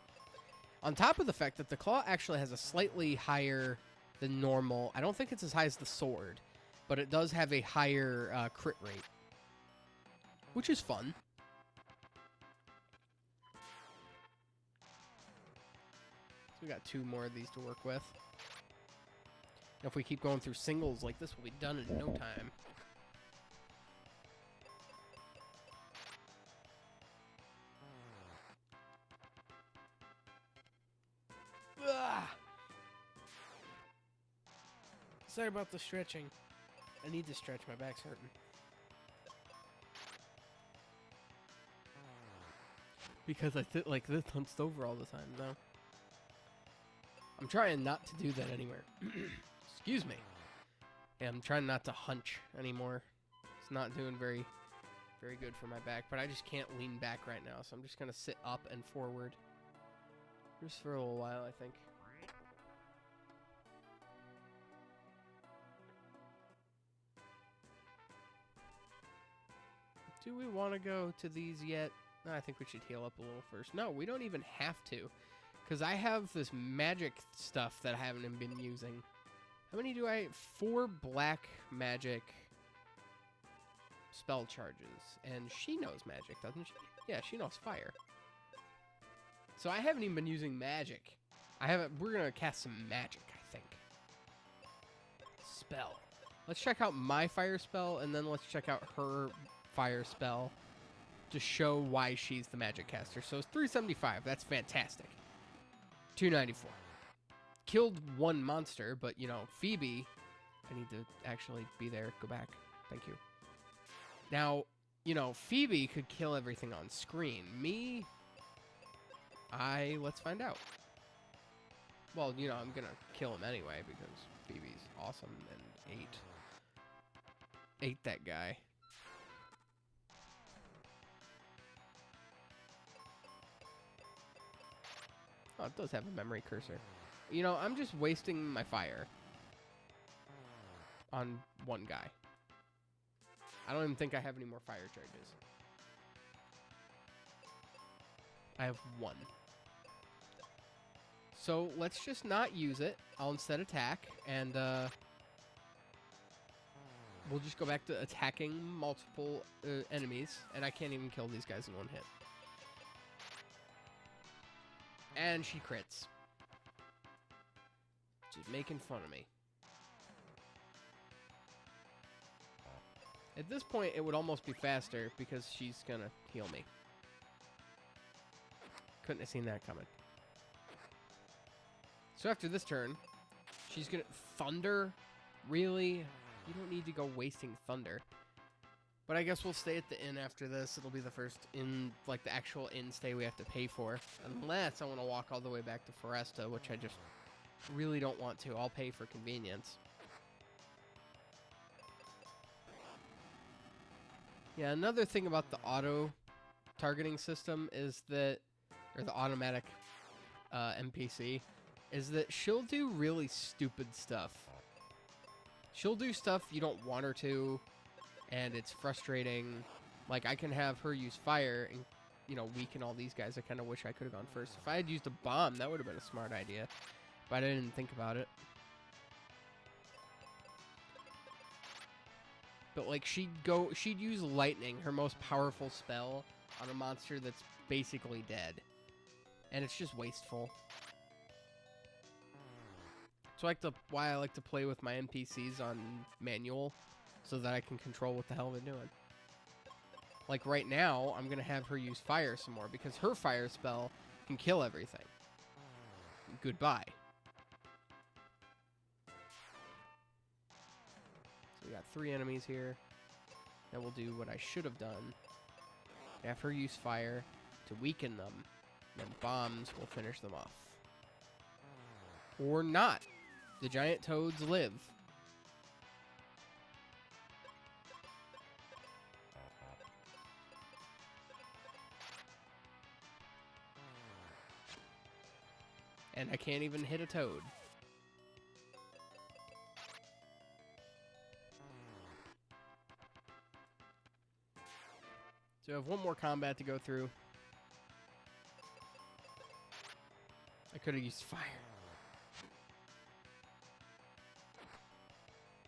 On top of the fact that the claw actually has a slightly higher than normal. I don't think it's as high as the sword, but it does have a higher crit rate, which is fun. So we got 2 more of these to work with. And if we keep going through singles like this, we'll be done in no time. Ugh. Sorry about the stretching. I need to stretch. My back's hurting. Because I sit like this hunched over all the time. No. I'm trying not to do that anymore. Excuse me. Yeah, I'm trying not to hunch anymore. It's not doing very good for my back. But I just can't lean back right now. So I'm just going to sit up and forward. Just for a little while, I think. Do we want to go to these yet? No, I think we should heal up a little first. No, we don't even have to. Because I have this magic stuff that I haven't been using. How many do I... 4 black magic spell charges. And she knows magic, doesn't she? Yeah, she knows fire. So I haven't even been using magic. We're going to cast some magic, I think. Spell. Let's check out my fire spell, and then let's check out her fire spell to show why she's the magic caster. So it's 375. That's fantastic. 294. Killed 1 monster, but, Phoebe... I need to actually be there. Go back. Thank you. Now, Phoebe could kill everything on screen. Me... let's find out. Well, I'm gonna kill him anyway, because Phoebe's awesome and ate that guy. Oh, it does have a memory cursor. I'm just wasting my fire on one guy. I don't even think I have any more fire charges. I have 1. So let's just not use it. I'll instead attack, and we'll just go back to attacking multiple enemies, and I can't even kill these guys in one hit. And she crits. Just making fun of me. At this point, it would almost be faster because she's gonna heal me. Couldn't have seen that coming. So after this turn, she's gonna... Thunder? Really? You don't need to go wasting thunder. But I guess we'll stay at the inn after this. It'll be the first inn, like the actual inn stay we have to pay for. Unless I want to walk all the way back to Foresta, which I just really don't want to. I'll pay for convenience. Yeah, another thing about the auto targeting system is that, or the automatic NPC, is that she'll do really stupid stuff. She'll do stuff you don't want her to, and it's frustrating. Like, I can have her use fire and, you know, weaken all these guys. I kind of wish I could have gone first. If I had used a bomb, that would have been a smart idea, but I didn't think about it. But, like, she'd use lightning, her most powerful spell, on a monster that's basically dead. And it's just wasteful. So why I like to play with my NPCs on manual, so that I can control what the hell they're doing. Like right now, I'm going to have her use fire some more, because her fire spell can kill everything. Goodbye. So we got 3 enemies here. Now we'll do what I should have done. Have her use fire to weaken them. And then bombs will finish them off. Or not. The giant toads live. And I can't even hit a toad. So I have one more combat to go through. I could have used fire.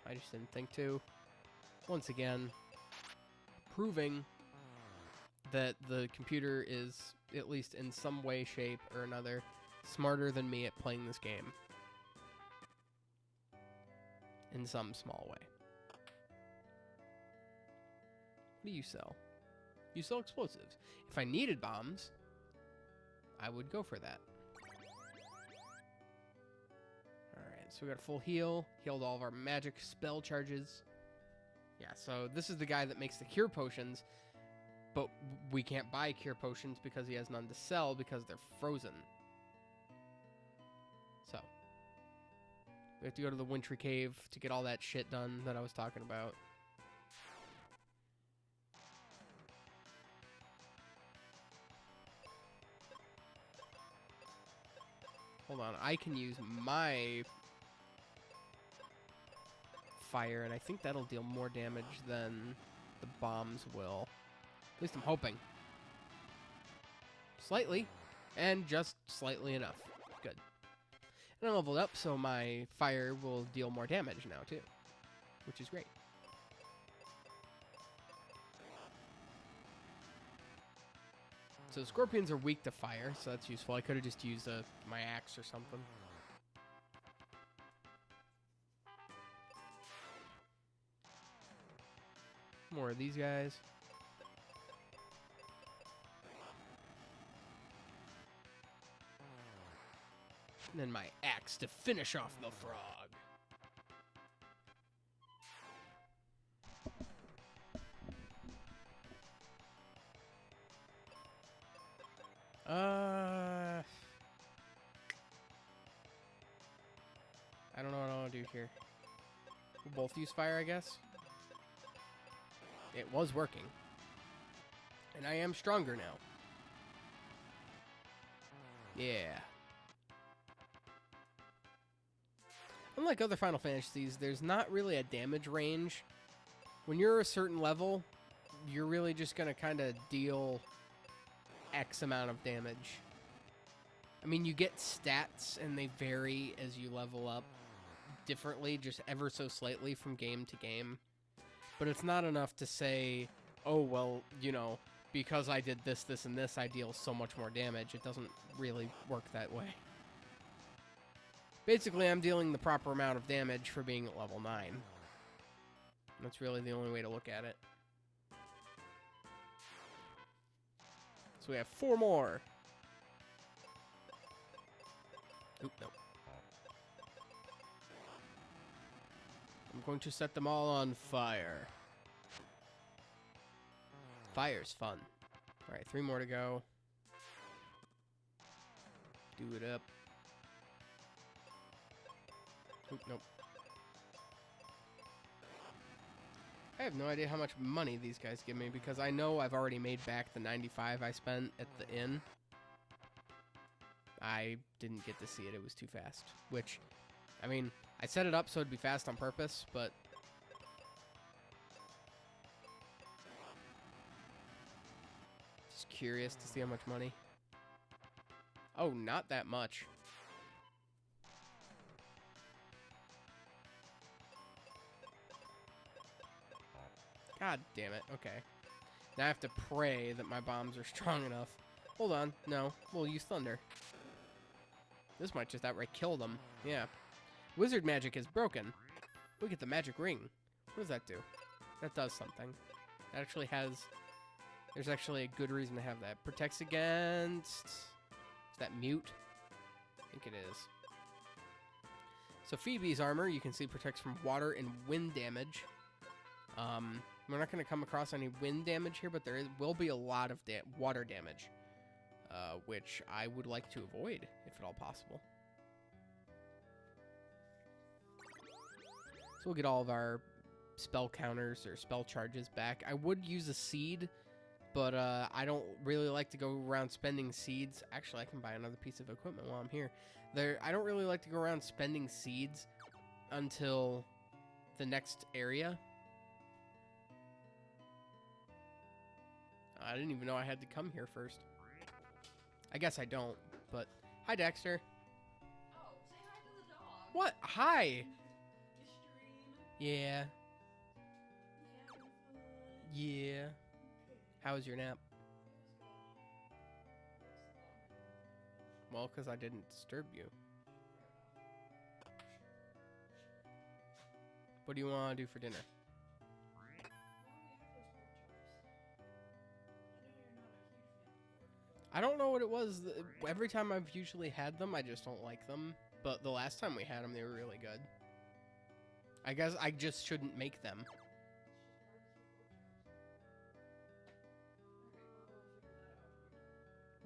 I just didn't think to. Once again, proving that the computer is, at least in some way, shape, or another, smarter than me at playing this game. In some small way. What do you sell? You sell explosives. If I needed bombs, I would go for that. Alright, so we got a full heal. Healed all of our magic spell charges. Yeah, so this is the guy that makes the cure potions, but we can't buy cure potions because he has none to sell because they're frozen. So, we have to go to the Wintry Cave to get all that shit done that I was talking about. Hold on, I can use my fire, and I think that'll deal more damage than the bombs will. At least I'm hoping. Slightly, and just slightly enough. Good. And I leveled up, so my fire will deal more damage now, too. Which is great. So scorpions are weak to fire, so that's useful. I could have just used my axe or something. More of these guys. And then my axe to finish off the frog. I don't know what I want to do here. We'll both use fire, I guess. It was working. And I am stronger now. Yeah. Unlike other Final Fantasies, there's not really a damage range. When you're a certain level, you're really just going to kind of deal X amount of damage. I mean, you get stats, and they vary as you level up differently, just ever so slightly from game to game. but it's not enough to say, oh, well, you know, because I did this, this, and this, I deal so much more damage. It doesn't really work that way. Basically, I'm dealing the proper amount of damage for being at level 9. That's really the only way to look at it. So we have 4 more. Oop, no. I'm going to set them all on fire. Fire's fun. Alright, 3 more to go. Do it up. Oop, nope. I have no idea how much money these guys give me because I know I've already made back the 95 I spent at the inn. I didn't get to see it. It was too fast. Which, I mean, I set it up so it'd be fast on purpose, but... Just curious to see how much money. Oh, not that much. God damn it. Okay. Now I have to pray that my bombs are strong enough. Hold on. No. We'll use thunder. This might just outright kill them. Yeah. Wizard magic is broken. Look at the magic ring. What does that do? That does something. That actually has... There's actually a good reason to have that. Protects against... Is that mute? I think it is. So Phoebe's armor, you can see, protects from water and wind damage. We're not going to come across any wind damage here, but there will be a lot of water damage, which I would like to avoid, if at all possible. So we'll get all of our spell counters or spell charges back. I would use a seed, but I don't really like to go around spending seeds. Actually, I can buy another piece of equipment while I'm here. I don't really like to go around spending seeds until the next area. I didn't even know I had to come here first. I guess I don't, but... Hi, Dexter. Oh, say hi to the dog. What? Hi! You stream? Yeah. Yeah. Yeah. How was your nap? Well, because I didn't disturb you. What do you want to do for dinner? I don't know what it was. Every time I've usually had them, I just don't like them. But the last time we had them, they were really good. I guess I just shouldn't make them.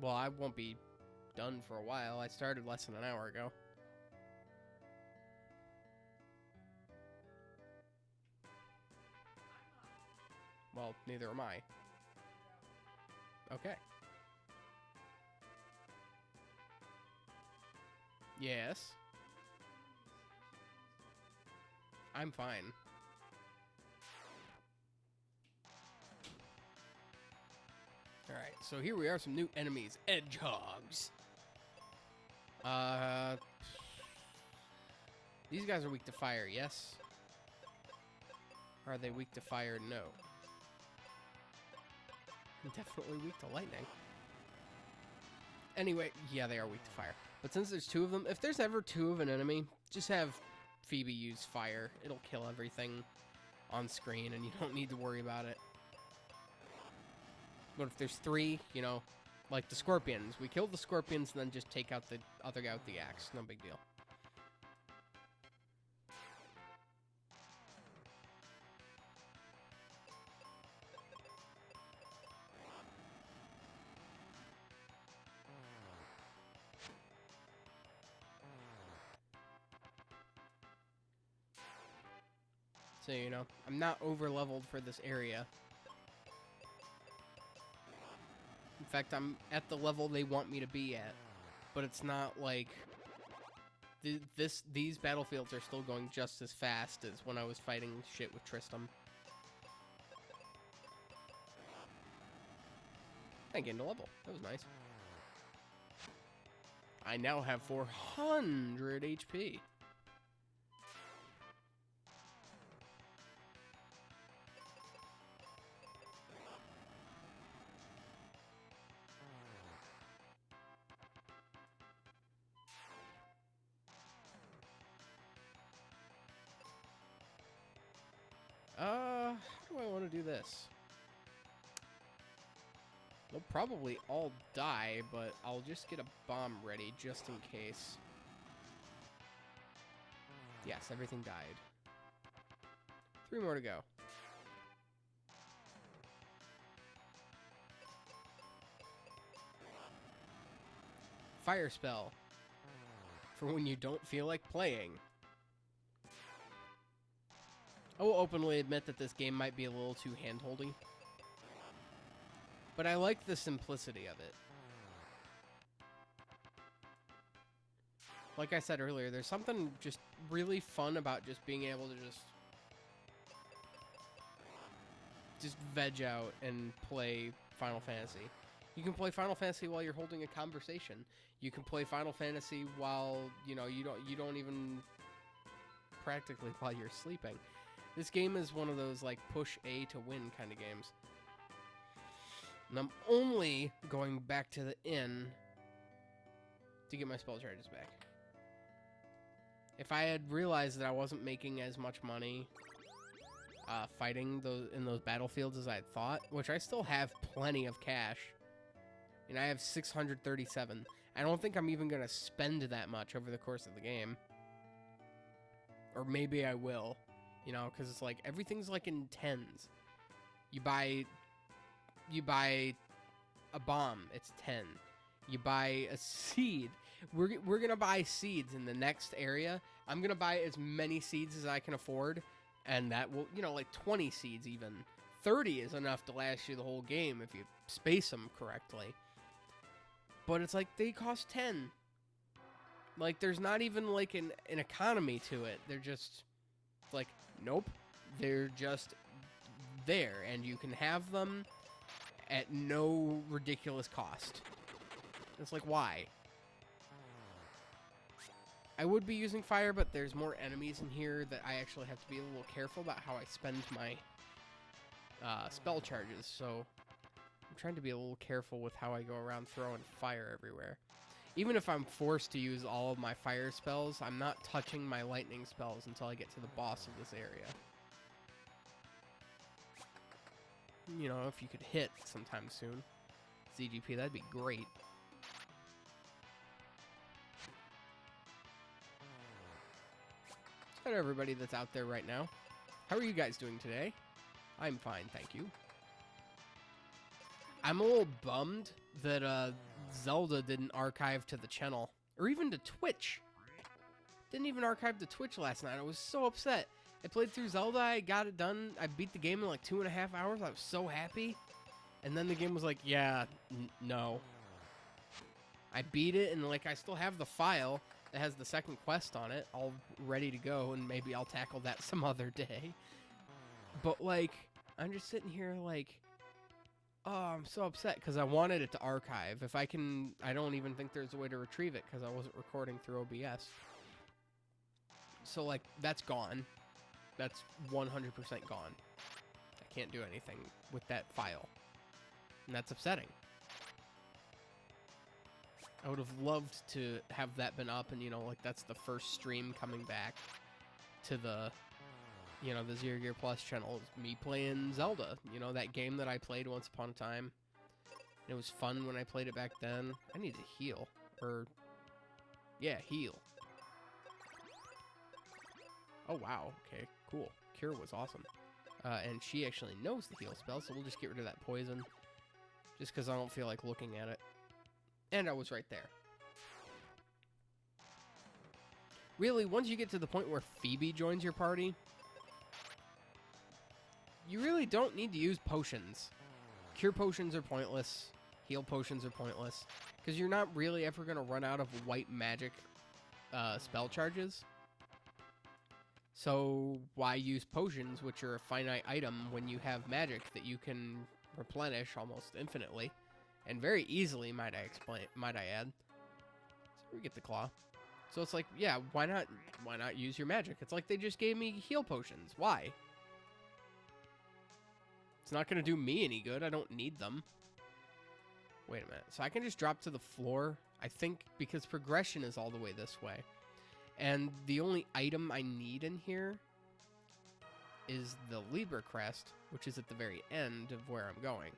Well, I won't be done for a while. I started less than an hour ago. Well, neither am I. Okay. Yes. I'm fine. Alright, so here we are, some new enemies. Edgehogs. These guys are weak to fire, yes? Are they weak to fire? No. Definitely weak to lightning. Anyway, yeah, they are weak to fire. But since there's 2 of them, if there's ever 2 of an enemy, just have Phoebe use fire. It'll kill everything on screen, and you don't need to worry about it. But if there's 3, you know, like the scorpions, we kill the scorpions and then just take out the other guy with the axe. No big deal. So, you know, I'm not over-leveled for this area. In fact, I'm at the level they want me to be at. But it's not like... These battlefields are still going just as fast as when I was fighting shit with Tristram. I gained a level. That was nice. I now have 400 HP. do this. They'll probably all die, but I'll just get a bomb ready just in case. Yes, everything died. 3 more to go. Fire spell. For when you don't feel like playing. I will openly admit that this game might be a little too hand-holdy. But I like the simplicity of it. Like I said earlier, there's something just really fun about just being able to just veg out and play Final Fantasy. You can play Final Fantasy while you're holding a conversation. You can play Final Fantasy while, you know, you don't even practically while you're sleeping. This game is one of those like push A to win kind of games. And I'm only going back to the inn to get my spell charges back. If I had realized that I wasn't making as much money fighting in those battlefields as I had thought, which I still have plenty of cash, and I have 637. I don't think I'm even going to spend that much over the course of the game. Or maybe I will, you know, because it's like everything's like in tens. You buy a bomb, it's 10. You buy a seed. We're going to buy seeds in the next area. I'm going to buy as many seeds as I can afford, and that will, you know, like 20 seeds even. 30 is enough to last you the whole game if you space them correctly. But it's like they cost 10. Like there's not even like an economy to it. They're just like, nope. They're just there, and you can have them at no ridiculous cost. It's like, why? I would be using fire, but there's more enemies in here that I actually have to be a little careful about how I spend my spell charges, so I'm trying to be a little careful with how I go around throwing fire everywhere. Even if I'm forced to use all of my fire spells, I'm not touching my lightning spells until I get to the boss of this area. You know, if you could hit sometime soon, ZGP, that'd be great. Hello everybody that's out there right now. How are you guys doing today? I'm fine, thank you. I'm a little bummed that Zelda didn't archive to the channel, or even to Twitch. Didn't even archive to Twitch last night. I was so upset. I played through Zelda, I got it done, I beat the game in like 2.5 hours, I was so happy. And then the game was like, yeah, no. I beat it, and like I still have the file that has the second quest on it, all ready to go, and maybe I'll tackle that some other day. But like, I'm just sitting here like, oh, I'm so upset because I wanted it to archive. If I can, I don't even think there's a way to retrieve it because I wasn't recording through OBS. So like, that's gone. That's 100% gone. I can't do anything with that file. And that's upsetting. I would have loved to have that been up and, you know, like that's the first stream coming back to the, you know, the Zero Gear Plus channel. Is me playing Zelda, you know, that game that I played once upon a time. It was fun when I played it back then. I need to heal. Or, yeah, heal. Oh, wow. Okay, cool. Cure was awesome. And she actually knows the heal spell, so we'll just get rid of that poison. Just because I don't feel like looking at it. And I was right there. Really, once you get to the point where Phoebe joins your party, you really don't need to use potions. Cure potions are pointless. Heal potions are pointless. Because you're not really ever going to run out of white magic spell charges. So why use potions, which are a finite item, when you have magic that you can replenish almost infinitely? And very easily, might I add. So we get the claw. So it's like, yeah, why not use your magic? It's like they just gave me heal potions. Why? It's not going to do me any good. I don't need them. Wait a minute. So I can just drop to the floor, I think, because progression is all the way this way. And the only item I need in here is the Libra Crest, which is at the very end of where I'm going.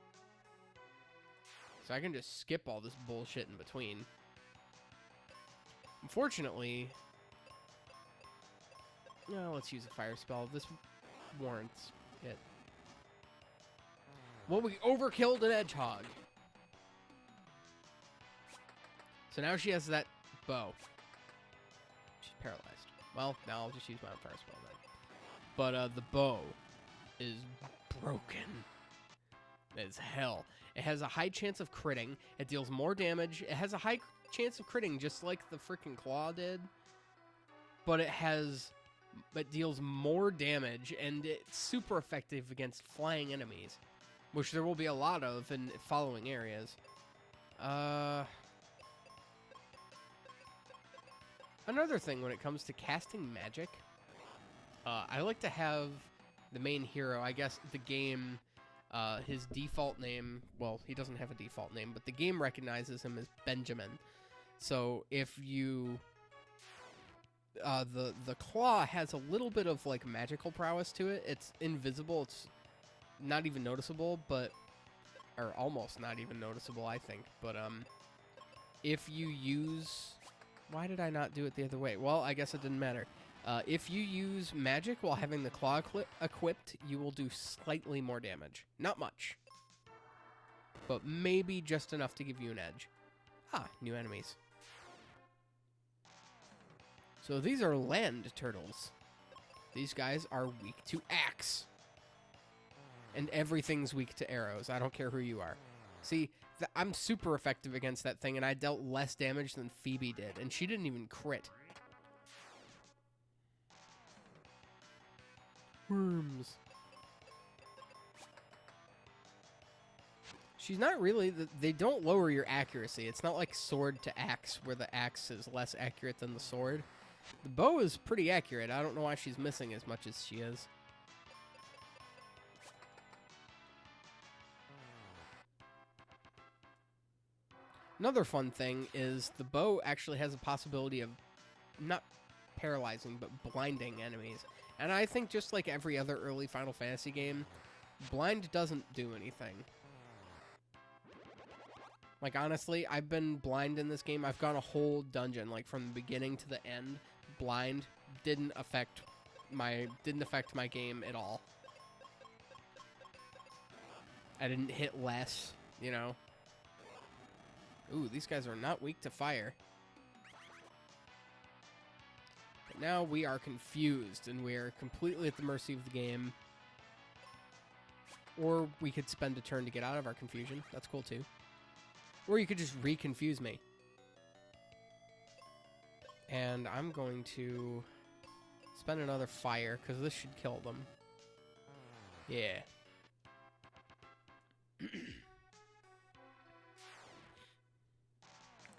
So I can just skip all this bullshit in between. Unfortunately, no, let's use a fire spell. This warrants it. Well, we overkilled an Edgehog. So now she has that bow. She's paralyzed. Well, now I'll just use my own fire spell then. But the bow is broken as hell. It has a high chance of critting. It deals more damage. It has a high chance of critting, just like the freaking claw did. But it deals more damage, and it's super effective against flying enemies, which there will be a lot of in following areas. Another thing when it comes to casting magic, I like to have the main hero, I guess the game, his default name, well, he doesn't have a default name, but the game recognizes him as Benjamin. So if you, the claw has a little bit of like magical prowess to it. It's invisible. It's not even noticeable, or almost not even noticeable, I think. But if you use, why did I not do it the other way? Well, I guess it didn't matter. If you use magic while having the claw equipped, you will do slightly more damage. Not much, but maybe just enough to give you an edge. Ah, new enemies. So these are land turtles. These guys are weak to axe. And everything's weak to arrows. I don't care who you are. See, I'm super effective against that thing, and I dealt less damage than Phoebe did, and she didn't even crit. Worms. She's not really, they don't lower your accuracy. It's not like sword to axe, where the axe is less accurate than the sword. The bow is pretty accurate. I don't know why she's missing as much as she is. Another fun thing is the bow actually has a possibility of not paralyzing, but blinding enemies. And I think just like every other early Final Fantasy game, blind doesn't do anything. Like, honestly, I've been blind in this game. I've gone a whole dungeon, like, from the beginning to the end. Blind didn't affect my game at all. I didn't hit less, you know. Ooh, these guys are not weak to fire. But now we are confused, and we are completely at the mercy of the game. Or we could spend a turn to get out of our confusion. That's cool, too. Or you could just re-confuse me. And I'm going to spend another fire, because this should kill them. Yeah.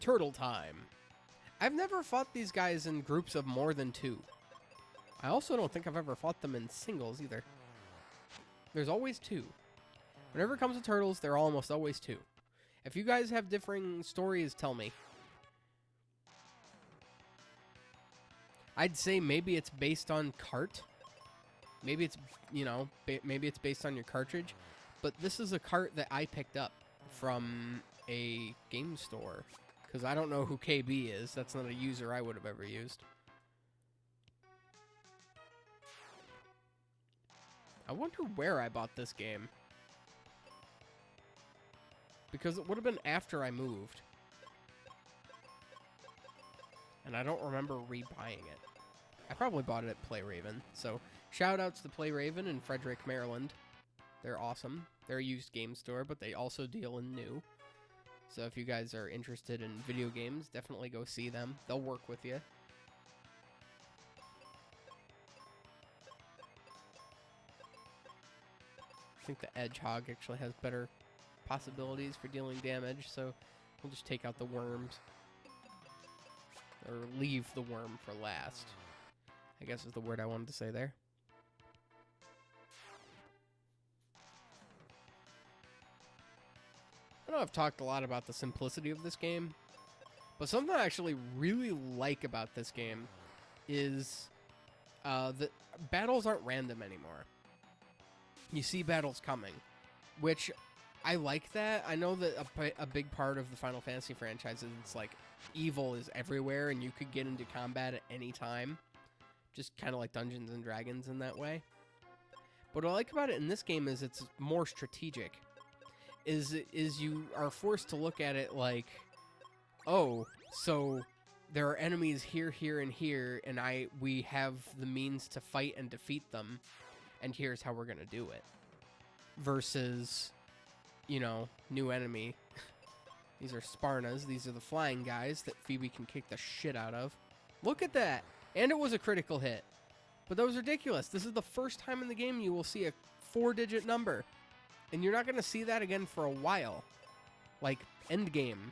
Turtle time. I've never fought these guys in groups of more than 2. I also don't think I've ever fought them in singles either. There's always 2. Whenever it comes to turtles, they're almost always 2. If you guys have differing stories, tell me. I'd say maybe it's based on cart. Maybe it's, you know, maybe it's based on your cartridge. But this is a cart that I picked up from a game store. Because I don't know who KB is. That's not a user I would have ever used. I wonder where I bought this game. Because it would have been after I moved. And I don't remember rebuying it. I probably bought it at PlayRaven. So, shout outs to PlayRaven in Frederick, Maryland. They're awesome. They're a used game store, but they also deal in new. So if you guys are interested in video games, definitely go see them. They'll work with you. I think the Edgehog actually has better possibilities for dealing damage, so we'll just take out the worms. Or leave the worm for last, I guess is the word I wanted to say there. I know I've talked a lot about the simplicity of this game, but something I actually really like about this game is that battles aren't random anymore. You see battles coming, which I like that. I know that a big part of the Final Fantasy franchise is it's like evil is everywhere and you could get into combat at any time. Just kind of like Dungeons and Dragons in that way. But what I like about it in this game is it's more strategic. Is you are forced to look at it like, oh, so there are enemies here, here, and here, and we have the means to fight and defeat them, and here's how we're gonna do it. Versus, you know, new enemy. These are Sparnas. These are the flying guys that Phoebe can kick the shit out of. Look at that! And it was a critical hit. But that was ridiculous. This is the first time in the game you will see a 4-digit number. And you're not going to see that again for a while. Like, endgame.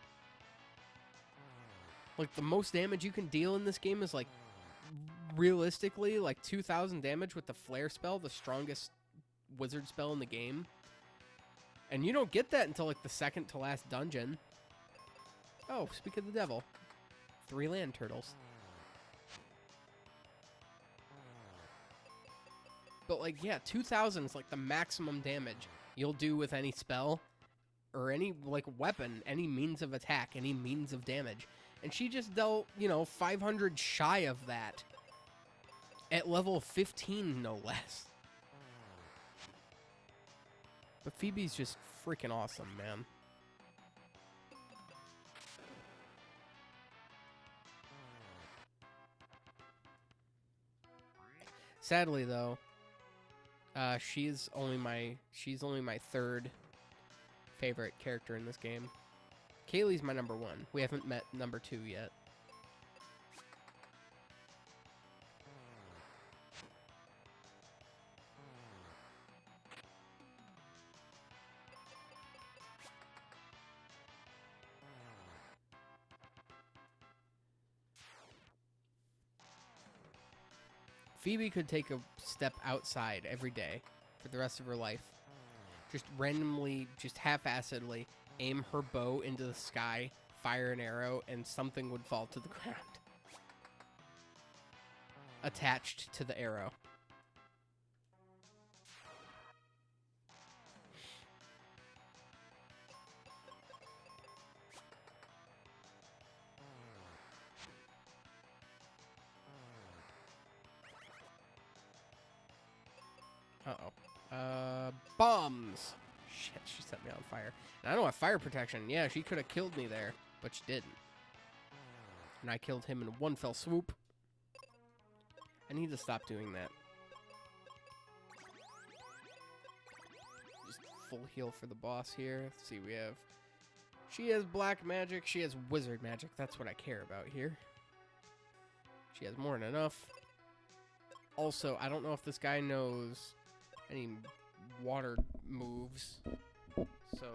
Like, the most damage you can deal in this game is, like, realistically, like, 2,000 damage with the Flare spell, the strongest wizard spell in the game. And you don't get that until, like, the second to last dungeon. Oh, speak of the devil. 3 land turtles. But, like, yeah, 2,000 is, like, the maximum damage you'll do with any spell or any, like, weapon, any means of attack, any means of damage. And she just dealt, you know, 500 shy of that at level 15, no less. But Phoebe's just freaking awesome, man. Sadly, though, she's only my third favorite character in this game. Kayleigh's my number 1. We haven't met number 2 yet. Phoebe could take a step outside every day for the rest of her life. Just randomly, just half-assedly aim her bow into the sky, fire an arrow, and something would fall to the ground. Attached to the arrow. Uh-oh. Bombs! Shit, she set me on fire. And I don't have fire protection. Yeah, she could have killed me there, but she didn't. And I killed him in one fell swoop. I need to stop doing that. Just full heal for the boss here. Let's see, we have... She has black magic. She has wizard magic. That's what I care about here. She has more than enough. Also, I don't know if this guy knows any water moves. So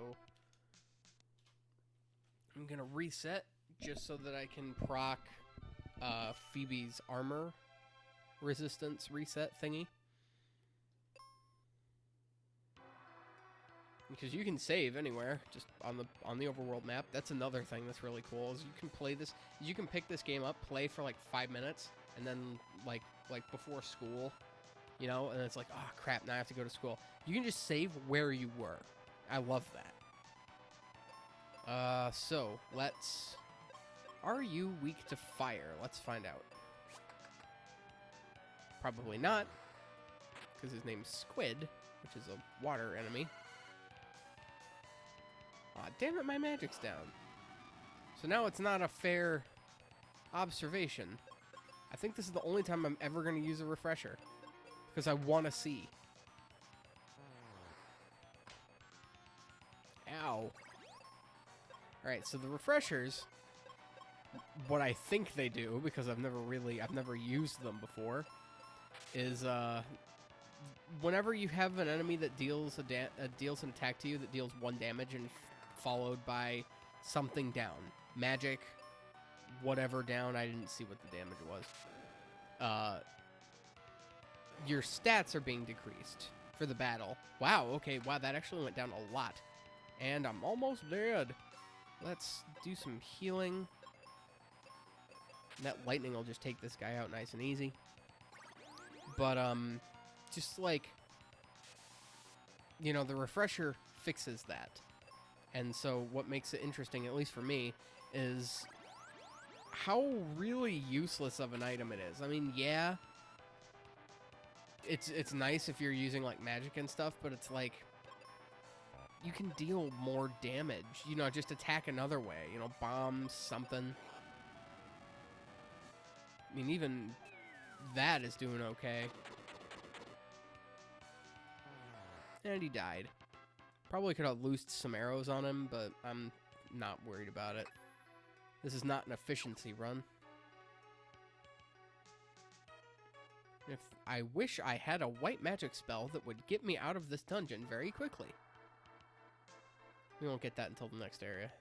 I'm going to reset just so that I can proc Phoebe's armor resistance reset thingy. Because you can save anywhere, just on the overworld map. That's another thing that's really cool. Is you can play this. You can pick this game up, play for like 5 minutes, and then like before school, you know, and it's like, oh crap, now I have to go to school. You can just save where you were. I love that. So let's. Are you weak to fire? Let's find out. Probably not, because his name's Squid, which is a water enemy. Aw, damn it, my magic's down. So now it's not a fair observation. I think this is the only time I'm ever going to use a refresher. Because I want to see. Ow. Alright, so the refreshers, what I think they do, because I've never used them before, is whenever you have an enemy that deals an attack to you that deals 1 damage and followed by something down. Magic, whatever down. I didn't see what the damage was. Your stats are being decreased for the battle. Wow, okay, wow, that actually went down a lot. And I'm almost dead. Let's do some healing. That lightning will just take this guy out nice and easy. But, just like... you know, the refresher fixes that. And so what makes it interesting, at least for me, is how really useless of an item it is. I mean, yeah, it's nice if you're using like magic and stuff, but it's like you can deal more damage. You know, just attack another way. You know, bombs, something. I mean, even that is doing okay. And he died. Probably could have loosed some arrows on him, but I'm not worried about it. This is not an efficiency run. If I wish I had a white magic spell that would get me out of this dungeon very quickly. We won't get that until the next area.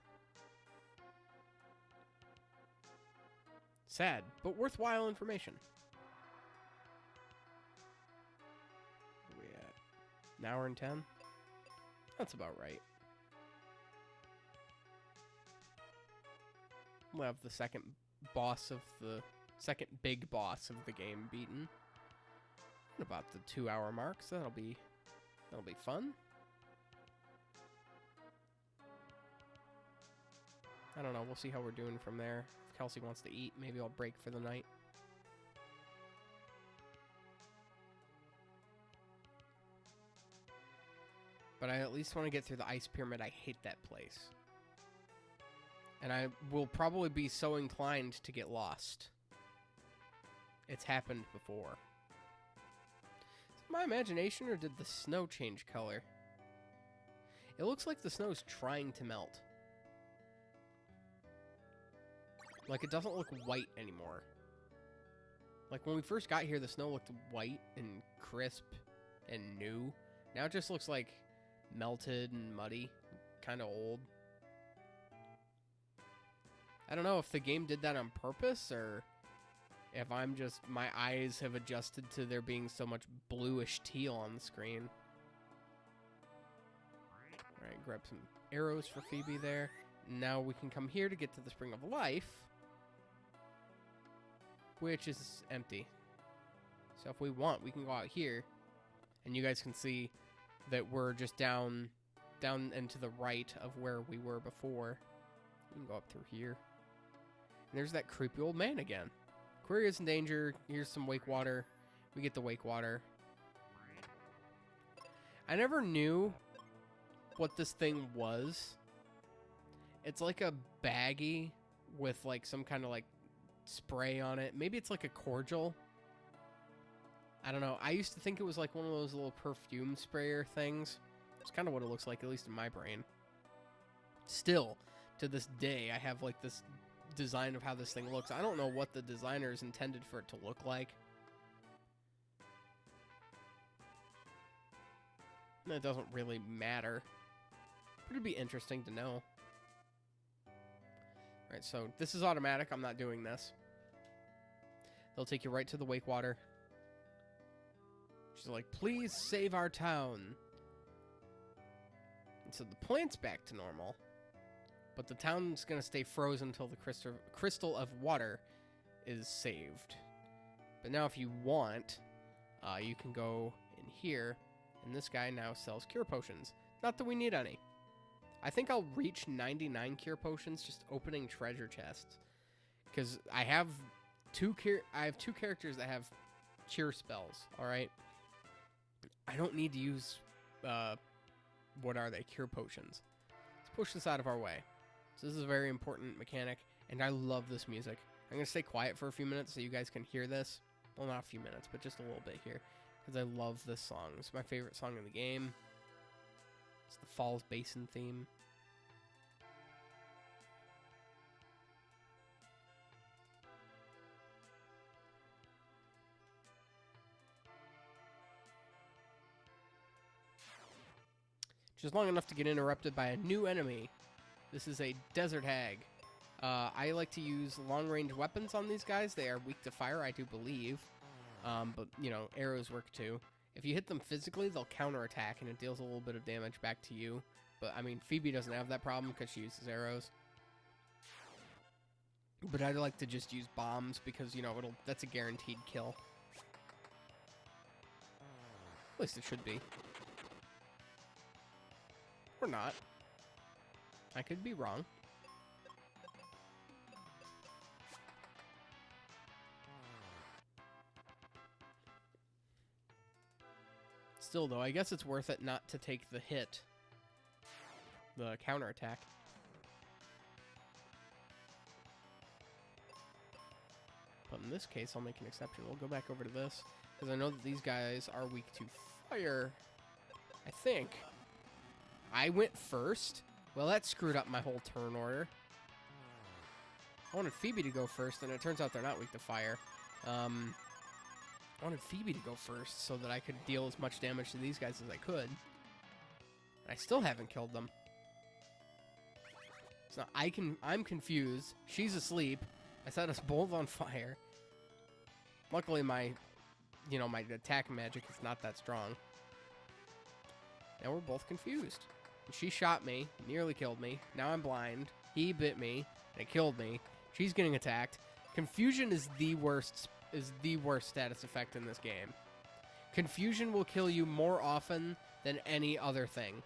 Sad, but worthwhile information. Where we at? An hour and 10? That's about right. We'll have the second big boss of the game beaten. At about the 2-hour mark, so that'll be fun. I don't know, we'll see how we're doing from there. If Kelsey wants to eat, maybe I'll break for the night. But I at least want to get through the ice pyramid. I hate that place. And I will probably be so inclined to get lost. It's happened before. Is it my imagination, or did the snow change color? It looks like the snow's trying to melt. Like, it doesn't look white anymore. Like, when we first got here, the snow looked white and crisp and new. Now it just looks like melted and muddy, kind of old. I don't know if the game did that on purpose, or if I'm just, my eyes have adjusted to there being so much bluish teal on the screen. Alright, grab some arrows for Phoebe there. Now we can come here to get to the Spring of Life, which is empty. So if we want, we can go out here, and you guys can see that we're just down and to the right of where we were before. We can go up through here. And there's that creepy old man again. Query is in danger. Here's some wake water. We get the wake water. I never knew what this thing was. It's like a baggie with like some kind of like spray on it. Maybe it's like a cordial. I don't know. I used to think it was like one of those little perfume sprayer things. It's kind of what it looks like, at least in my brain. Still, to this day, I have like this design of how this thing looks. I don't know what the designers intended for it to look like. It doesn't really matter. But it'd be interesting to know. Alright, so this is automatic. I'm not doing this. They'll take you right to the wake water. She's like, please save our town. And so the plant's back to normal. But the town's going to stay frozen until the crystal of water is saved. But now if you want, you can go in here. And this guy now sells cure potions. Not that we need any. I think I'll reach 99 cure potions just opening treasure chests. Because I have two characters that have cure spells, alright? I don't need to use, what are they? Cure potions. Let's push this out of our way. So this is a very important mechanic, and I love this music. I'm going to stay quiet for a few minutes so you guys can hear this. Well, not a few minutes, but just a little bit here. Because I love this song. It's my favorite song in the game. It's the Falls Basin theme. Just long enough to get interrupted by a new enemy. This is a desert hag. I like to use long-range weapons on these guys. They are weak to fire, I do believe. But, you know, arrows work too. If you hit them physically, they'll counterattack, and it deals a little bit of damage back to you. But, I mean, Phoebe doesn't have that problem because she uses arrows. But I like to just use bombs because, you know, that's a guaranteed kill. At least it should be. Or not. I could be wrong. Still, though, I guess it's worth it not to take the hit. The counterattack. But in this case, I'll make an exception. We'll go back over to this, because I know that these guys are weak to fire. I think. I went first? Well, that screwed up my whole turn order. I wanted Phoebe to go first, and it turns out they're not weak to fire. I wanted Phoebe to go first so that I could deal as much damage to these guys as I could. And I still haven't killed them. So I'm confused. She's asleep. I set us both on fire. Luckily, my attack magic is not that strong. Now we're both confused. She shot me, nearly killed me. Now I'm blind. He bit me, and it killed me. She's getting attacked. Confusion is the worst status effect in this game. Confusion will kill you more often than any other thing.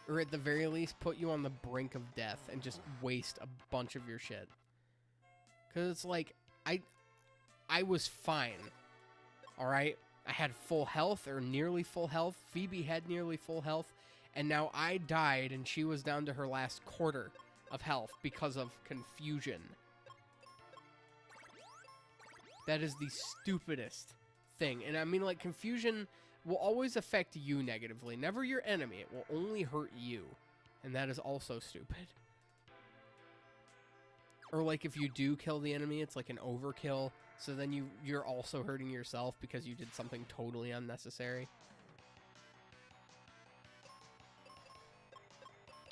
Or at the very least, put you on the brink of death and just waste a bunch of your shit. Because it's like, I was fine. Alright? I had full health, or nearly full health. Phoebe had nearly full health. And now I died, and she was down to her last quarter of health because of confusion. That is the stupidest thing. And I mean, like, confusion will always affect you negatively. Never your enemy. It will only hurt you. And that is also stupid. Or, like, if you do kill the enemy, it's like an overkill. So then you're also hurting yourself because you did something totally unnecessary.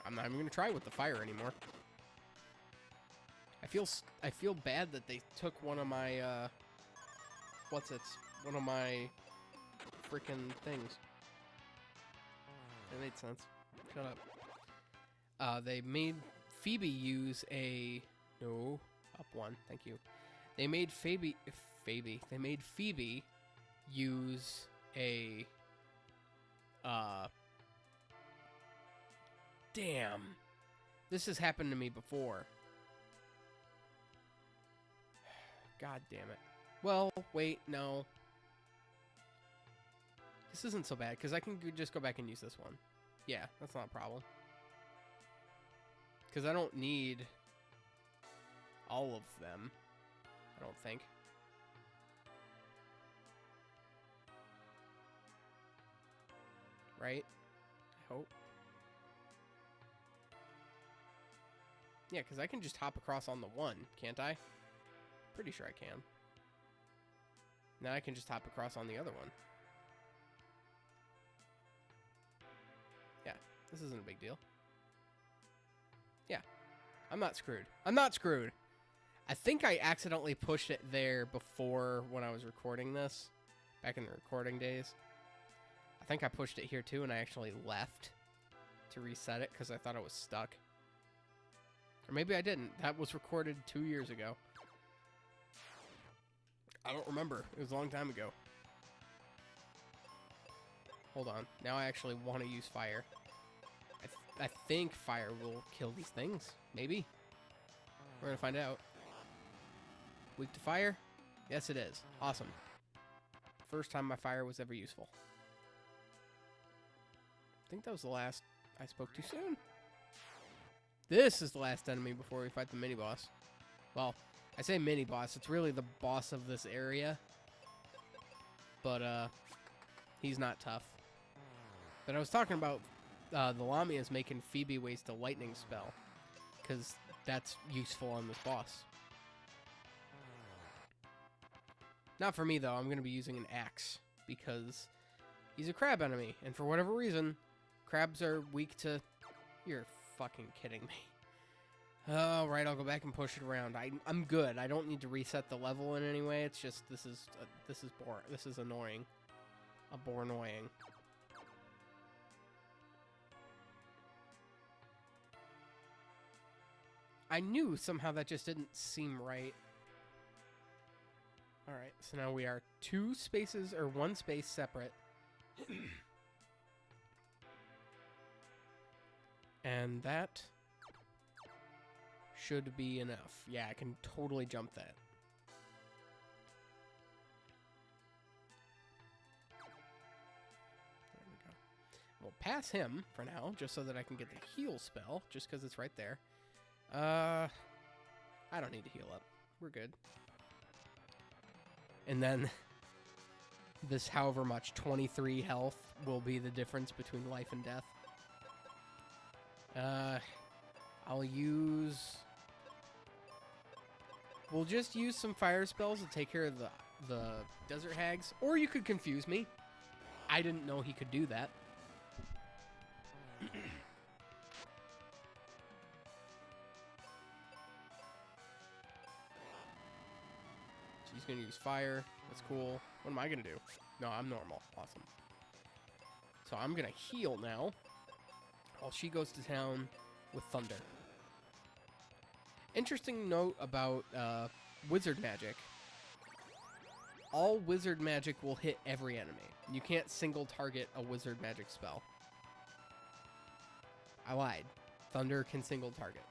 I'm not even going to try with the fire anymore. I feel bad that they took one of my, one of my freaking things. That made sense. Shut up. They made Phoebe use a... No, up one, thank you. They made Phoebe use a, damn. This has happened to me before. God damn it. Well, wait, no. This isn't so bad, because I can just go back and use this one. Yeah, that's not a problem. Because I don't need all of them. I don't think. Right? I hope. Yeah, because I can just hop across on the one, can't I? Pretty sure I can. Now I can just hop across on the other one. Yeah, this isn't a big deal. Yeah, I'm not screwed. I'm not screwed. I think I accidentally pushed it there before when I was recording this, back in the recording days. I think I pushed it here too, and I actually left to reset it because I thought it was stuck. Or maybe I didn't. That was recorded 2 years ago. I don't remember. It was a long time ago. Hold on. Now I actually want to use fire. I think fire will kill these things. Maybe. We're going to find out. Weak to fire? Yes, it is. Awesome. First time my fire was ever useful. I think that was the last I spoke too soon. This is the last enemy before we fight the mini-boss. Well, I say mini-boss. It's really the boss of this area. But, he's not tough. But I was talking about the Lamias making Phoebe waste a lightning spell. Because that's useful on this boss. Not for me, though. I'm going to be using an axe. Because he's a crab enemy. And for whatever reason, crabs are weak to... You're fucking kidding me. Oh, right, I'll go back and push it around. I'm good. I don't need to reset the level in any way. It's just this is boring. This is annoying. Annoying. I knew somehow that just didn't seem right. All right, so now we are 2 spaces or 1 space separate. And that should be enough. Yeah, I can totally jump that. There we go. We'll pass him for now, just so that I can get the heal spell, just because it's right there. I don't need to heal up. We're good. And then this however much, 23 health, will be the difference between life and death. I'll use... We'll just use some fire spells to take care of the desert hags. Or you could confuse me. I didn't know he could do that. He's going to use fire. That's cool. What am I going to do? No, I'm normal. Awesome. So I'm going to heal now while she goes to town with thunder. Interesting note about wizard magic. All wizard magic will hit every enemy. You can't single target a wizard magic spell. I lied. Thunder can single target.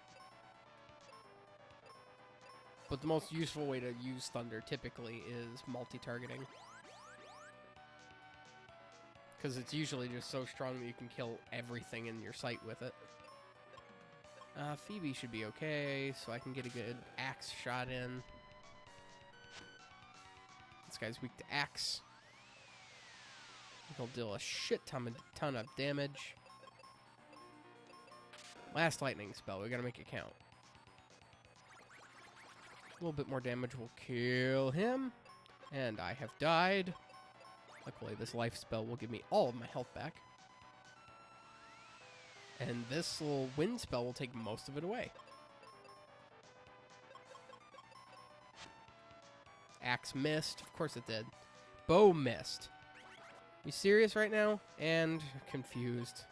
But the most useful way to use thunder typically is multi-targeting. Because it's usually just so strong that you can kill everything in your sight with it. Phoebe should be okay, so I can get a good axe shot in. This guy's weak to axe. He'll deal a shit ton of damage. Last lightning spell, we gotta make it count. A little bit more damage will kill him. And I have died. Luckily, this life spell will give me all of my health back. And this little wind spell will take most of it away. Axe missed. Of course it did. Bow missed. You serious right now? And confused.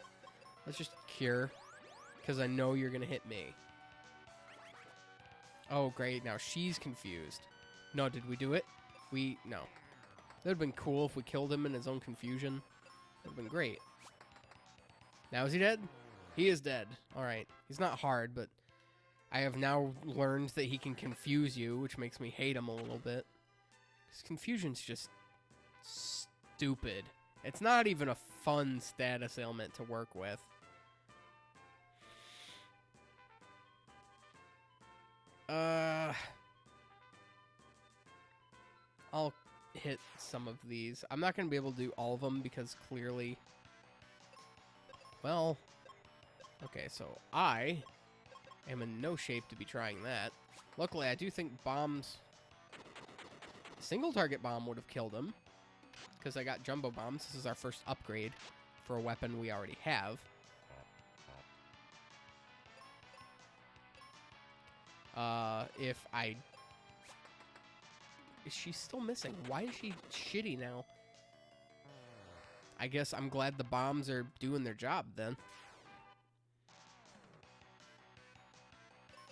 Let's just cure. Because I know you're going to hit me. Oh, great. Now she's confused. No, did we do it? No. That would have been cool if we killed him in his own confusion. That would have been great. Now is he dead? He is dead. Alright. He's not hard, but I have now learned that he can confuse you, which makes me hate him a little bit. Because confusion's just stupid. It's not even a fun status ailment to work with. I'll hit some of these. I'm not going to be able to do all of them because clearly... Well... Okay, so I am in no shape to be trying that. Luckily, I do think bombs... Single target bomb would have killed him. Because I got jumbo bombs. This is our first upgrade for a weapon we already have. If I... Is she still missing? Why is she shitty now? I guess I'm glad the bombs are doing their job then.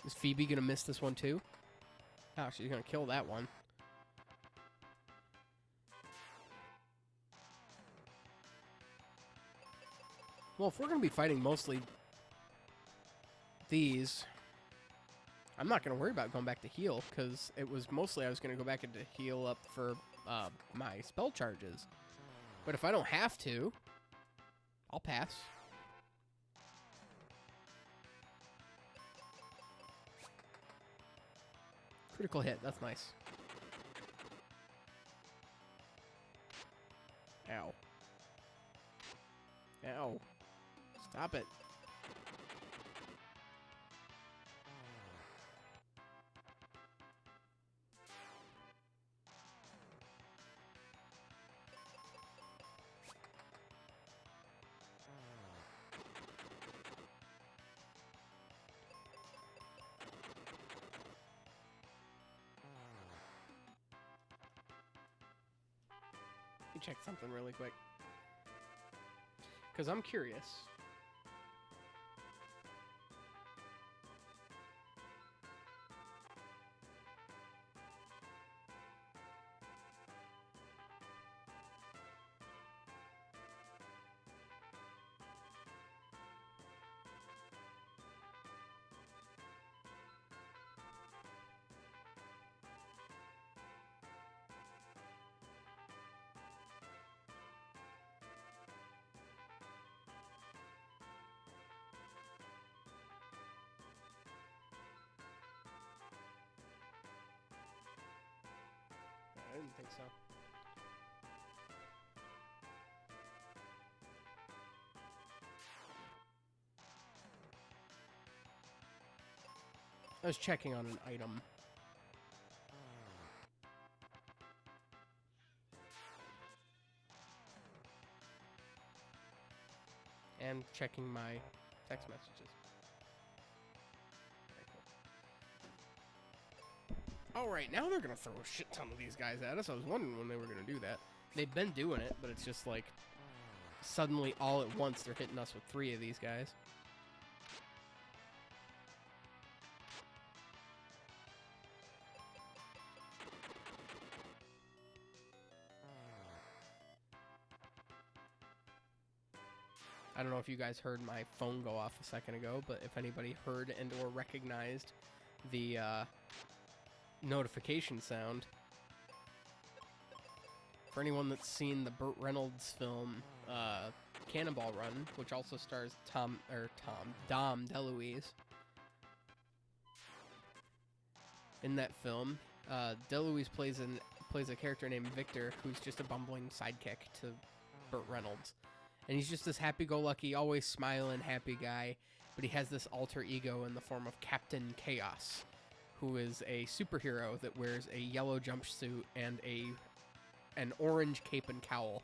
Is Phoebe gonna miss this one too? Oh, she's gonna kill that one. Well, if we're gonna be fighting mostly these... I'm not going to worry about going back to heal, because it was mostly I was going to go back into heal up for my spell charges. But if I don't have to, I'll pass. Critical hit, that's nice. Ow. Ow. Stop it. Check something really quick because I'm curious. think so. I was checking on an item. And checking my text messages. Alright, now they're gonna throw a shit ton of these guys at us. I was wondering when they were gonna do that. They've been doing it, but it's just like suddenly all at once they're hitting us with 3 of these guys. I don't know if you guys heard my phone go off a second ago, but if anybody heard and or recognized the notification sound, for anyone that's seen the Burt Reynolds film Cannonball Run, which also stars Dom DeLuise. In that film, DeLuise plays a character named Victor, who's just a bumbling sidekick to Burt Reynolds. And he's just this happy-go-lucky, always smiling, happy guy. But he has this alter ego in the form of Captain Chaos, who is a superhero that wears a yellow jumpsuit and an orange cape and cowl.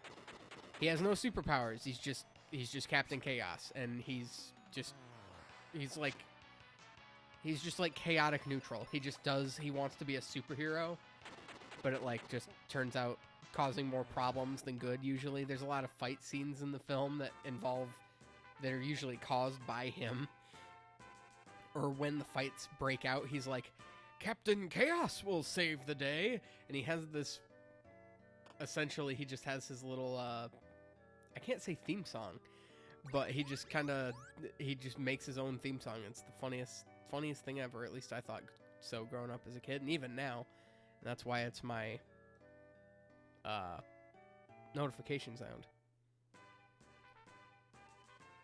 He has no superpowers. He's just Captain Chaos, and he's just like chaotic neutral. He wants to be a superhero, but it like just turns out causing more problems than good usually. There's a lot of fight scenes in the film that are usually caused by him. Or when the fights break out, he's like, Captain Chaos will save the day. And he has this, essentially he just has his little, I can't say theme song, but he just makes his own theme song. It's the funniest thing ever. At least I thought so growing up as a kid, and even now. And that's why it's my notification sound.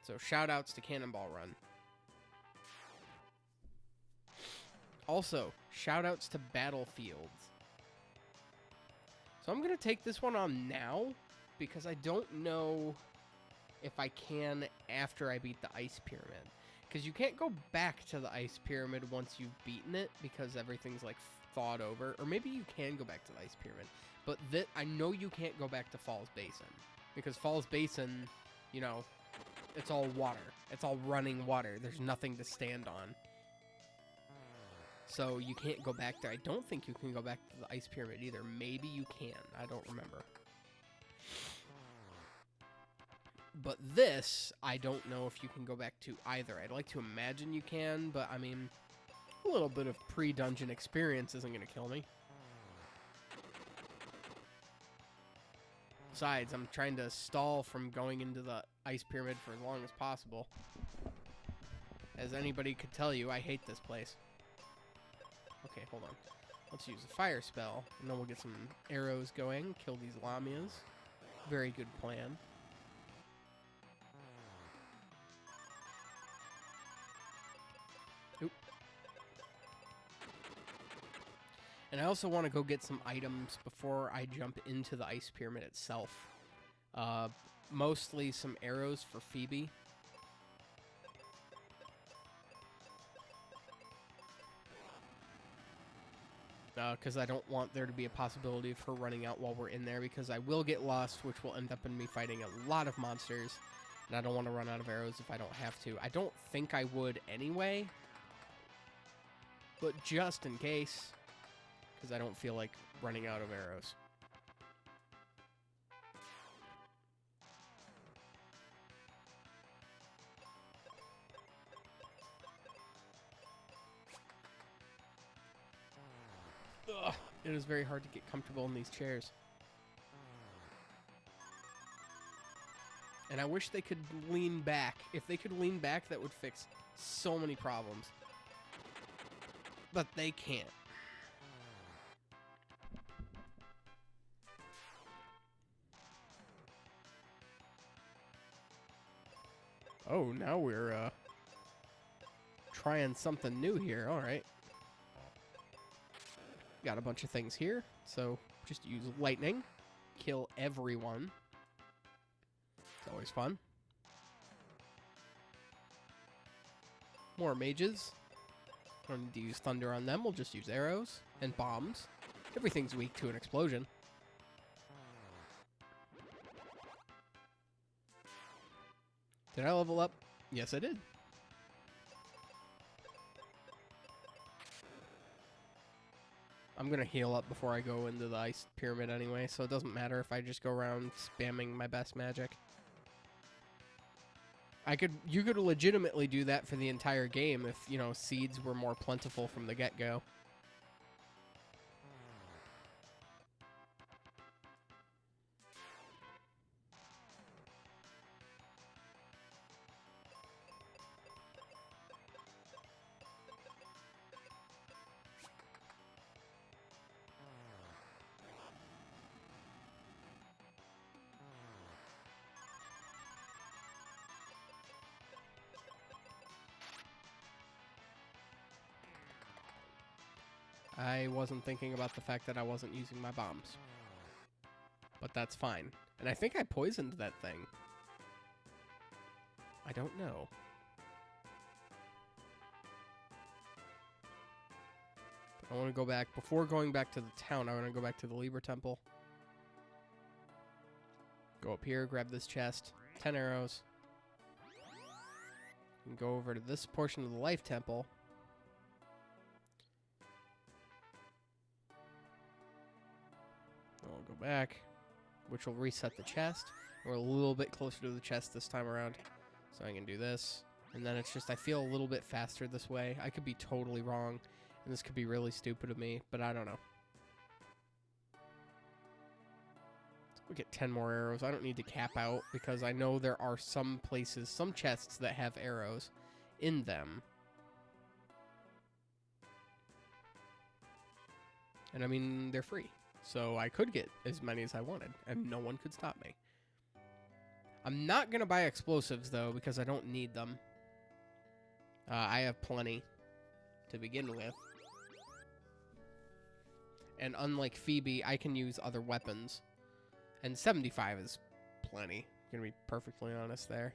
So shout outs to Cannonball Run. Also, shout outs to Battlefields. So I'm going to take this one on now because I don't know if I can after I beat the Ice Pyramid. Because you can't go back to the Ice Pyramid once you've beaten it because everything's like thawed over. Or maybe you can go back to the Ice Pyramid. But I know you can't go back to Falls Basin. Because Falls Basin, it's all water. It's all running water. There's nothing to stand on. So you can't go back there. I don't think you can go back to the Ice Pyramid either. Maybe you can. I don't remember. But this, I don't know if you can go back to either. I'd like to imagine you can, but I mean, a little bit of pre-dungeon experience isn't going to kill me. Besides, I'm trying to stall from going into the Ice Pyramid for as long as possible. As anybody could tell you, I hate this place. Okay, hold on. Let's use a fire spell, and then we'll get some arrows going, kill these Lamias. Very good plan. Oop. And I also want to go get some items before I jump into the Ice Pyramid itself. Mostly some arrows for Phoebe. Because I don't want there to be a possibility of her running out while we're in there, because I will get lost, which will end up in me fighting a lot of monsters, and I don't want to run out of arrows if I don't have to. I don't think I would anyway, but just in case, because I don't feel like running out of arrows. Ugh, it is very hard to get comfortable in these chairs. And I wish they could lean back. If they could lean back, that would fix so many problems. But they can't. Oh, now we're trying something new here. All right. Got a bunch of things here, so Just use lightning. Kill everyone. It's always fun. More mages. Don't need to use thunder on them. We'll just use arrows and bombs. Everything's weak to an explosion. Did I level up? Yes, I did. I'm going to heal up before I go into the ice pyramid anyway, so it doesn't matter if I just go around spamming my best magic. You could legitimately do that for the entire game if, you know, seeds were more plentiful from the get-go. I wasn't thinking about the fact that I wasn't using my bombs. But that's fine. And I think I poisoned that thing. I don't know. But I want to go back. Before going back to the town, I want to go back to the Libra Temple. Go up here, grab this chest. 10 arrows. And go over to this portion of the Life Temple. I'll go back, which will reset the chest. We're a little bit closer to the chest this time around. So I can do this. And then it's just, I feel a little bit faster this way. I could be totally wrong, and this could be really stupid of me, but I don't know. We'll get 10 more arrows. I don't need to cap out, because I know there are some places, some chests that have arrows in them. And I mean, they're free. So I could get as many as I wanted, and no one could stop me. I'm not going to buy explosives, though, because I don't need them. I have plenty to begin with. And unlike Phoebe, I can use other weapons. And 75 is plenty. I'm going to be perfectly honest there.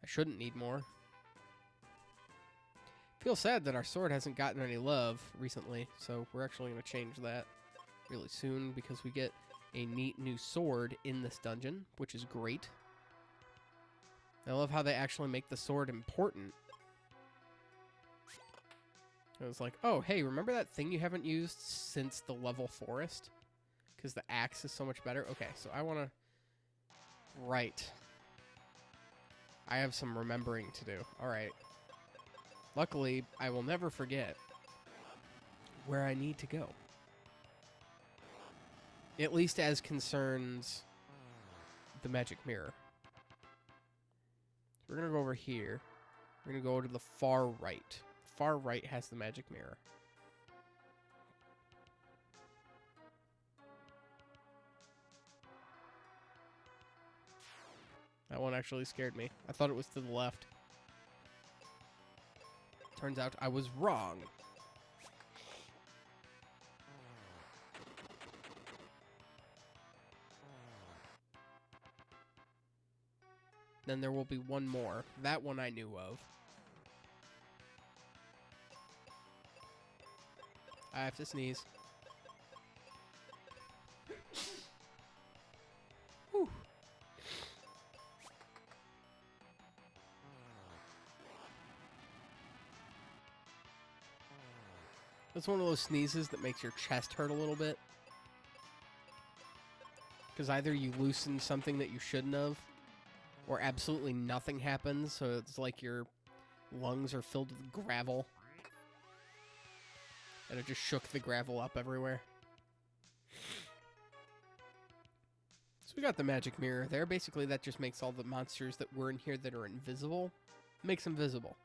I shouldn't need more. Feel sad that our sword hasn't gotten any love recently, so we're actually going to change that really soon because we get a neat new sword in this dungeon, which is great. I love how they actually make the sword important. It was like, oh, hey, remember that thing you haven't used since the level forest? Because the axe is so much better. Okay, so I want to... Right. I have some remembering to do. All right. Luckily, I will never forget where I need to go. At least as concerns the magic mirror. So we're going to go over here. We're going to go to the far right. Far right has the magic mirror. That one actually scared me. I thought it was to the left. Turns out I was wrong. Then there will be one more. That one I knew of. I have to sneeze. Whew. That's one of those sneezes that makes your chest hurt a little bit. Because either you loosen something that you shouldn't have, or absolutely nothing happens, so it's like your lungs are filled with gravel. And it just shook the gravel up everywhere. So we got the magic mirror there. Basically, that just makes all the monsters that were in here that are invisible, makes them visible.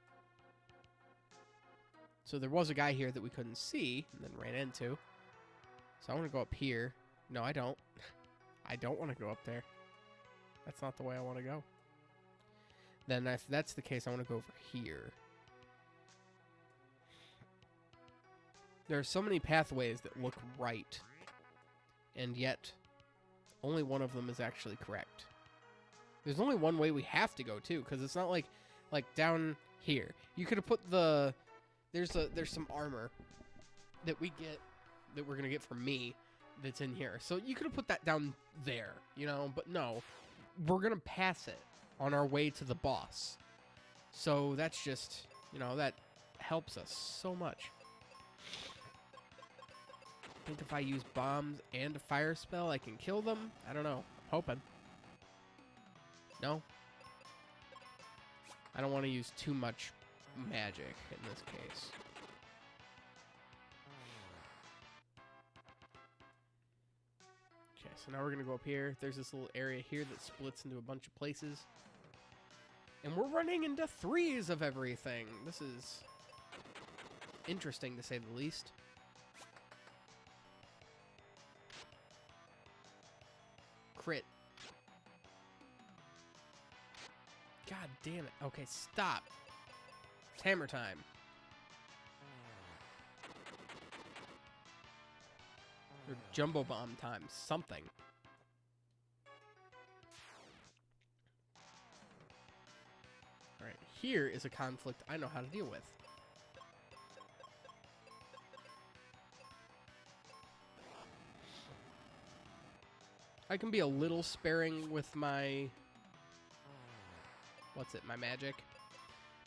So there was a guy here that we couldn't see, and then ran into. So I want to go up here. No, I don't. I don't want to go up there. That's not the way I want to go. Then if that's the case, I want to go over here. There are so many pathways that look right, and yet only one of them is actually correct. There's only one way we have to go too, because it's not like down here. You could have put the there's some armor that we get that we're gonna get from me that's in here. So you could have put that down there, you know, but no, we're gonna pass it on our way to the boss. So that's just, you know, that helps us so much. I think if I use bombs and a fire spell, I can kill them. I don't know. I'm hoping. No? I don't want to use too much magic in this case. Okay, so now we're going to go up here. There's this little area here that splits into a bunch of places. And we're running into threes of everything. This is interesting, to say the least. Crit. God damn it. Okay, stop. It's hammer time. Or jumbo bomb time. Something. Alright, here is a conflict I know how to deal with. I can be a little sparing with my... my magic,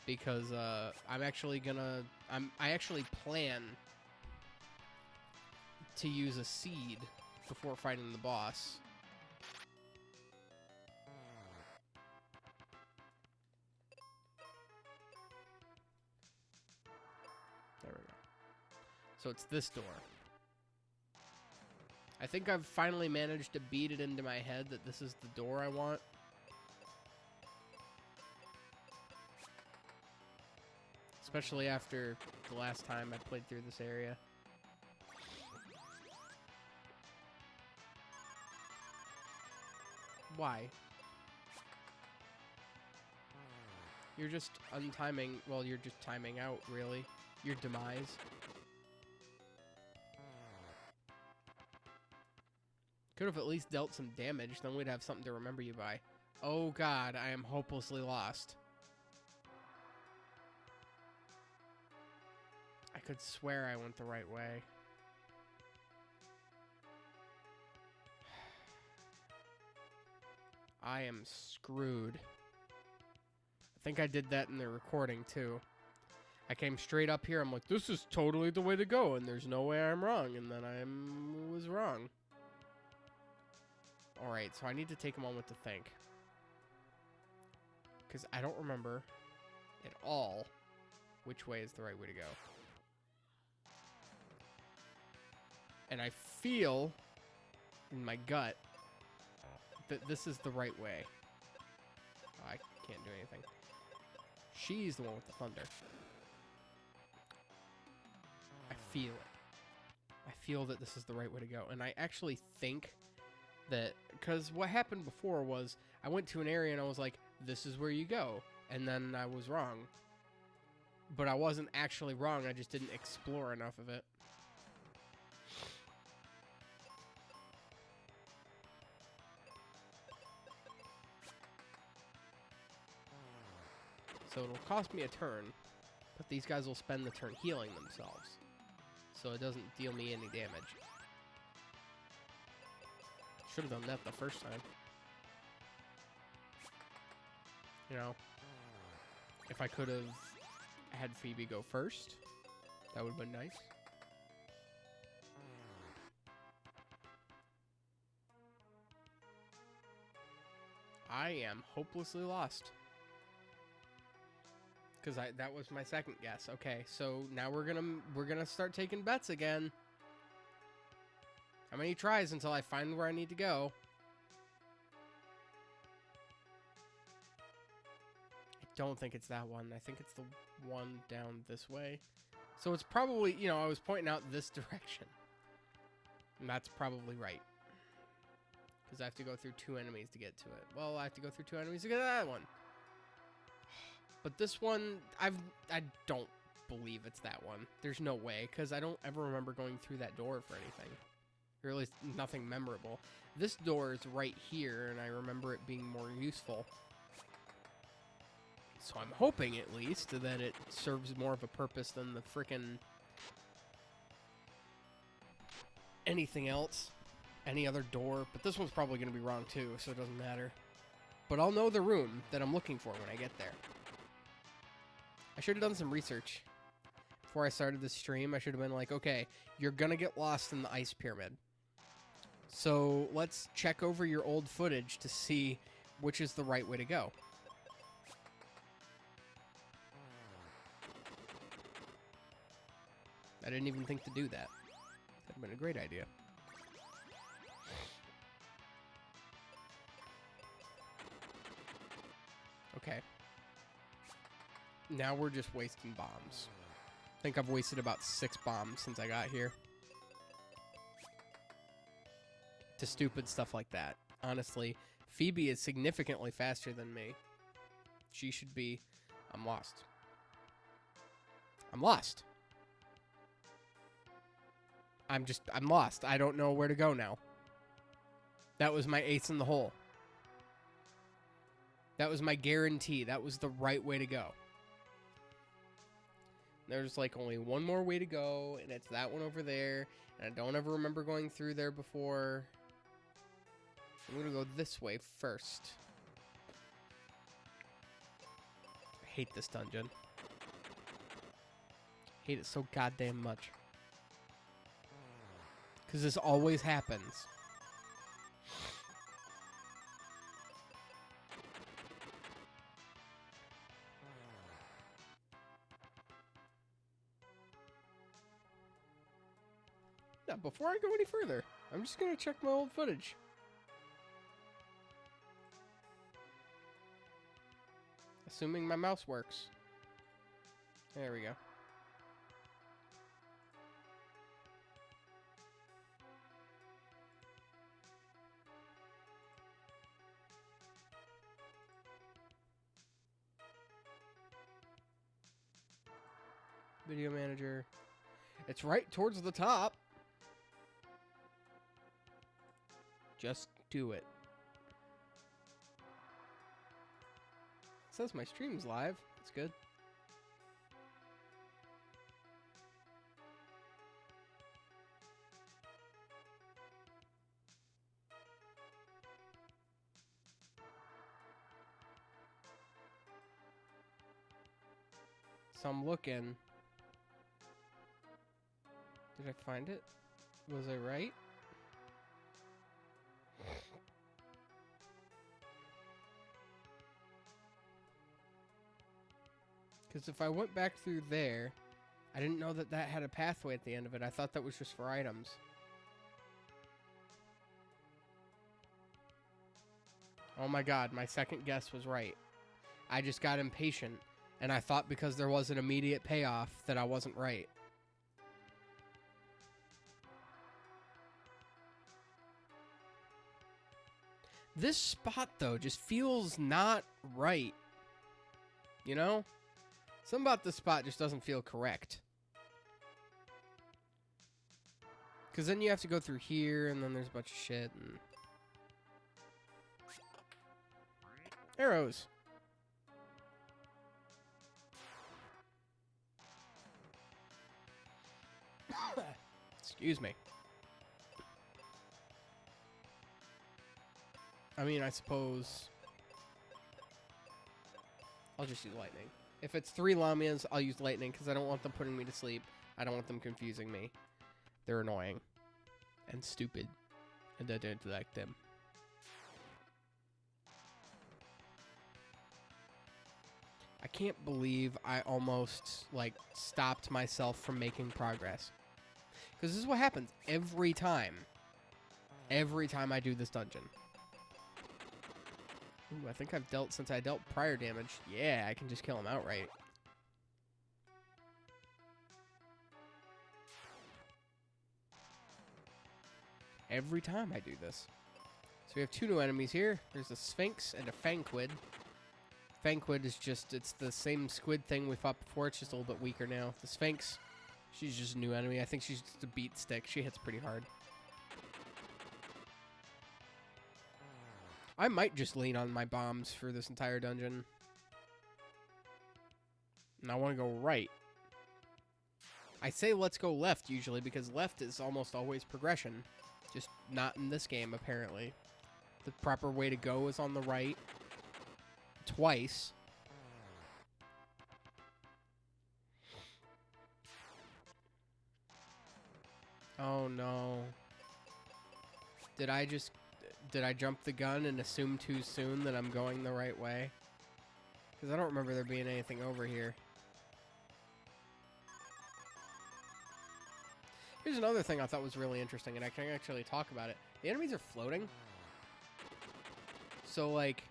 because I'm actually gonna I actually plan to use a seed before fighting the boss. There we go. So it's this door. I think I've finally managed to beat it into my head that this is the door I want. Especially after the last time I played through this area. Why? You're just untiming. Well, you're just timing out, really. Your demise. Could have at least dealt some damage, then we'd have something to remember you by. Oh god, I am hopelessly lost. I could swear I went the right way. I am screwed. I think I did that in the recording too. I came straight up here, I'm like, this is totally the way to go, and there's no way I'm wrong, and then I was wrong. Alright, so I need to take a moment to think. Because I don't remember at all which way is the right way to go. And I feel in my gut that this is the right way. Oh, I can't do anything. She's the one with the thunder. I feel it. I feel that this is the right way to go. And I actually think that, because what happened before was I went to an area and I was like, this is where you go. And then I was wrong. But I wasn't actually wrong. I just didn't explore enough of it. So it'll cost me a turn, but these guys will spend the turn healing themselves. So it doesn't deal me any damage. Should have done that the first time. You know, if I could have had Phoebe go first, that would have been nice. I am hopelessly lost. Because that was my second guess. Okay, so now we're gonna start taking bets again. How many tries until I find where I need to go? I don't think it's that one. I think it's the one down this way. So it's probably, you know, I was pointing out this direction. And that's probably right. Because I have to go through 2 enemies to get to it. Well, I have to go through 2 enemies to get to that one. But this one, I don't believe it's that one. There's no way, because I don't ever remember going through that door for anything. Or at least nothing memorable. This door is right here, and I remember it being more useful. So I'm hoping, at least, that it serves more of a purpose than the frickin' anything else. Any other door. But this one's probably going to be wrong, too, so it doesn't matter. But I'll know the room that I'm looking for when I get there. I should have done some research. Before I started this stream, I should have been like, okay, you're going to get lost in the ice pyramid. So let's check over your old footage to see which is the right way to go. I didn't even think to do that. That'd been a great idea. Okay. Now we're just wasting bombs. I think I've wasted about 6 bombs since I got here. To stupid stuff like that. Honestly, Phoebe is significantly faster than me. She should be... I'm lost. I'm lost. I'm lost. I don't know where to go now. That was my ace in the hole. That was my guarantee. That was the right way to go. There's like only one more way to go, and it's that one over there. And I don't ever remember going through there before. I'm gonna go this way first. I hate this dungeon. Hate it so goddamn much. Because this always happens. Now, before I go any further, I'm just going to check my old footage. Assuming my mouse works. There we go. Video manager. It's right towards the top. Just do it. It says my stream's live. That's good. So I'm looking. Did I find it? Was I right? Because if I went back through there, I didn't know that that had a pathway at the end of it. I thought that was just for items. Oh my god, my second guess was right. I just got impatient, and I thought because there was an immediate payoff that I wasn't right. This spot, though, just feels not right. You know? Something about this spot just doesn't feel correct. Because then you have to go through here, and then there's a bunch of shit. And... arrows. Excuse me. I mean, I suppose I'll just use lightning. If it's 3 Lamias, I'll use lightning because I don't want them putting me to sleep. I don't want them confusing me. They're annoying and stupid, and I don't like them. I can't believe I almost, like, stopped myself from making progress. Because this is what happens every time. Every time I do this dungeon. Ooh, I think I've dealt, since I dealt prior damage, yeah, I can just kill him outright. Every time I do this. So we have 2 new enemies here. There's a Sphinx and a Fangquid. Fanquid is just, it's the same squid thing we fought before. It's just a little bit weaker now. The Sphinx, she's just a new enemy. I think she's just a beat stick. She hits pretty hard. I might just lean on my bombs for this entire dungeon. And I want to go right. I say let's go left usually because left is almost always progression. Just not in this game, apparently. The proper way to go is on the right. Twice. Oh no. Did I jump the gun and assume too soon that I'm going the right way? Because I don't remember there being anything over here. Here's another thing I thought was really interesting, and I can actually talk about it. The enemies are floating. So, like,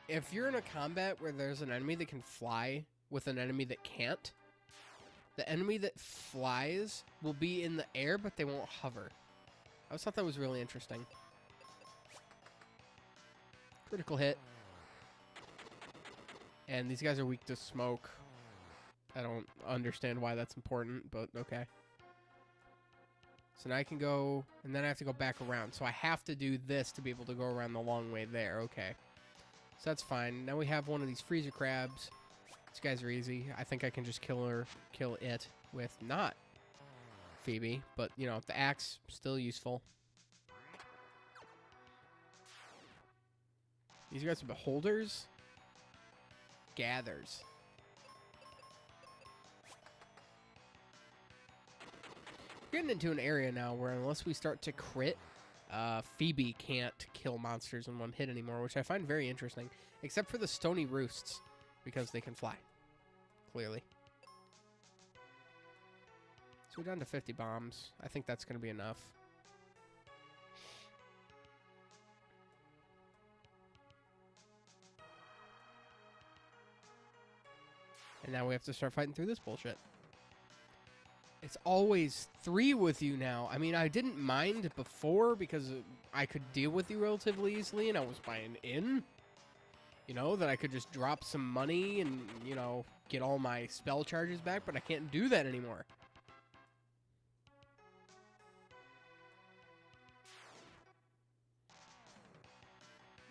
if you're in a combat where there's an enemy that can fly with an enemy that can't, the enemy that flies will be in the air, but they won't hover. I always thought that was really interesting. Critical hit. And these guys are weak to smoke. I don't understand why that's important, but okay. So now I can go, and then I have to go back around. So I have to do this to be able to go around the long way there. Okay. So that's fine. Now we have one of these freezer crabs. These guys are easy. I think I can just kill it with not Phoebe. But, you know, the axe, still useful. These guys are beholders. Gathers. We're getting into an area now where unless we start to crit, Phoebe can't kill monsters in one hit anymore, which I find very interesting. Except for the stony roosts, because they can fly. Clearly. So we're down to 50 bombs. I think that's going to be enough. And now we have to start fighting through this bullshit. It's always 3 with you now. I mean, I didn't mind before because I could deal with you relatively easily and I was buying in. You know, that I could just drop some money and, you know, get all my spell charges back, but I can't do that anymore.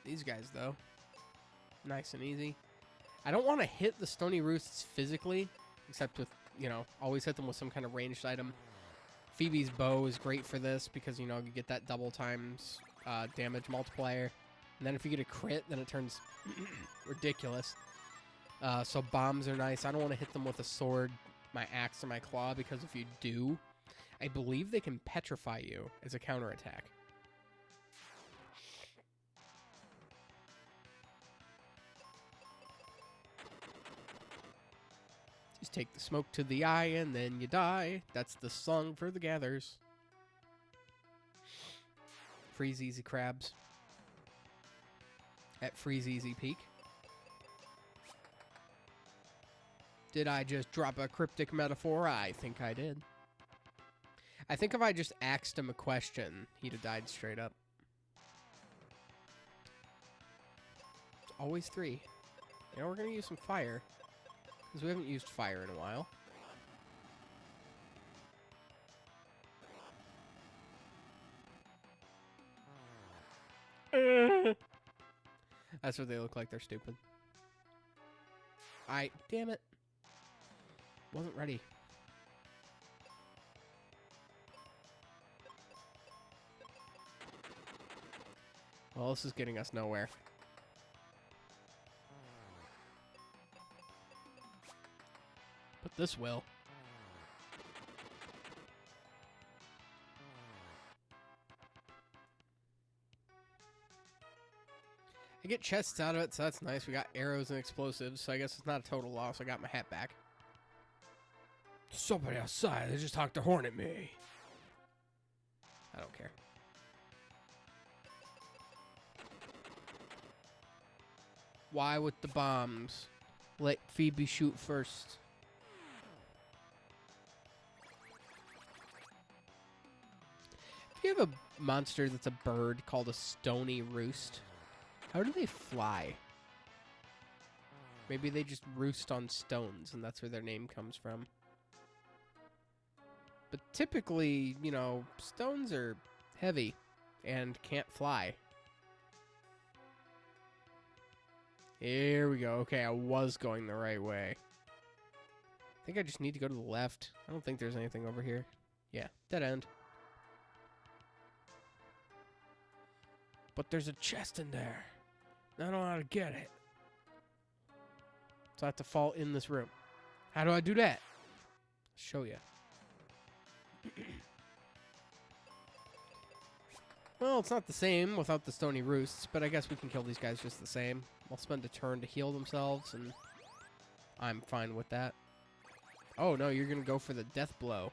These guys, though. Nice and easy. I don't want to hit the stony roosts physically, except with, you know, always hit them with some kind of ranged item. Phoebe's bow is great for this because, you know, you get that double times damage multiplier. And then if you get a crit, then it turns ridiculous. So bombs are nice. I don't want to hit them with a sword, my axe, or my claw, because if you do, I believe they can petrify you as a counterattack. Just take the smoke to the eye and then you die. That's the song for the gathers. Freeze easy crabs. At Freeze Easy Peak. Did I just drop a cryptic metaphor? I think I did. I think if I just asked him a question, he'd have died straight up. It's always 3. You know, we're going to use some fire. Because we haven't used fire in a while. That's what they look like. They're stupid. Damn it. Wasn't ready. Well, this is getting us nowhere. But this will. I get chests out of it, so that's nice. We got arrows and explosives, so I guess it's not a total loss. I got my hat back. Somebody outside, they just talked to horn at me. I don't care. Why with the bombs? Let Phoebe shoot first. If you have a monster that's a bird called a stony roost, how do they fly? Maybe they just roost on stones, and that's where their name comes from. But typically, you know, stones are heavy and can't fly. Here we go. Okay, I was going the right way. I think I just need to go to the left. I don't think there's anything over here. Yeah, dead end. But there's a chest in there. I don't know how to get it. So I have to fall in this room. How do I do that? I'll show you. Well, it's not the same without the stony roosts, but I guess we can kill these guys just the same. I'll spend a turn to heal themselves, and I'm fine with that. Oh, no, you're going to go for the death blow.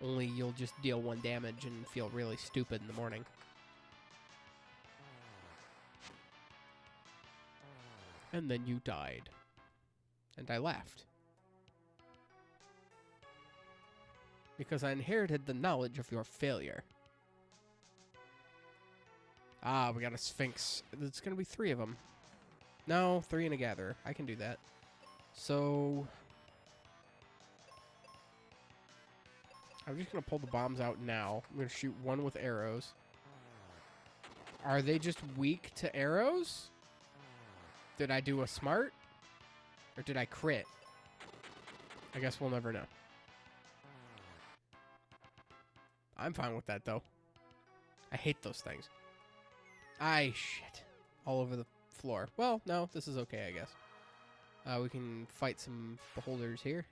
Only you'll just deal 1 damage and feel really stupid in the morning. And then you died. And I laughed. Because I inherited the knowledge of your failure. Ah, we got a Sphinx. It's going to be 3 of them. No, 3 and a Gatherer. I can do that. So I'm just going to pull the bombs out now. I'm going to shoot 1 with arrows. Are they just weak to arrows? Did I do a smart? Or did I crit? I guess we'll never know. I'm fine with that, though. I hate those things. Shit. All over the floor. Well, no, this is okay, I guess. We can fight some beholders here.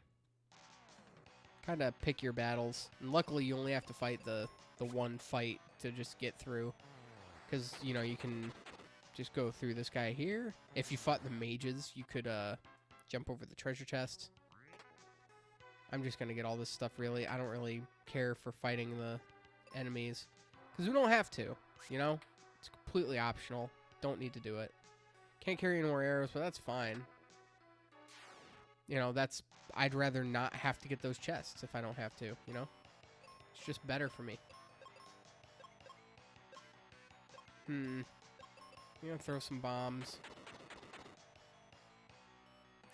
Kind of pick your battles. And luckily, you only have to fight the 1 fight to just get through. Because, you know, you can just go through this guy here. If you fought the mages, you could jump over the treasure chest. I'm just going to get all this stuff, really. I don't really care for fighting the enemies. Because we don't have to, you know? It's completely optional. Don't need to do it. Can't carry any more arrows, but that's fine. You know, I'd rather not have to get those chests if I don't have to, you know? It's just better for me. I'm gonna throw some bombs.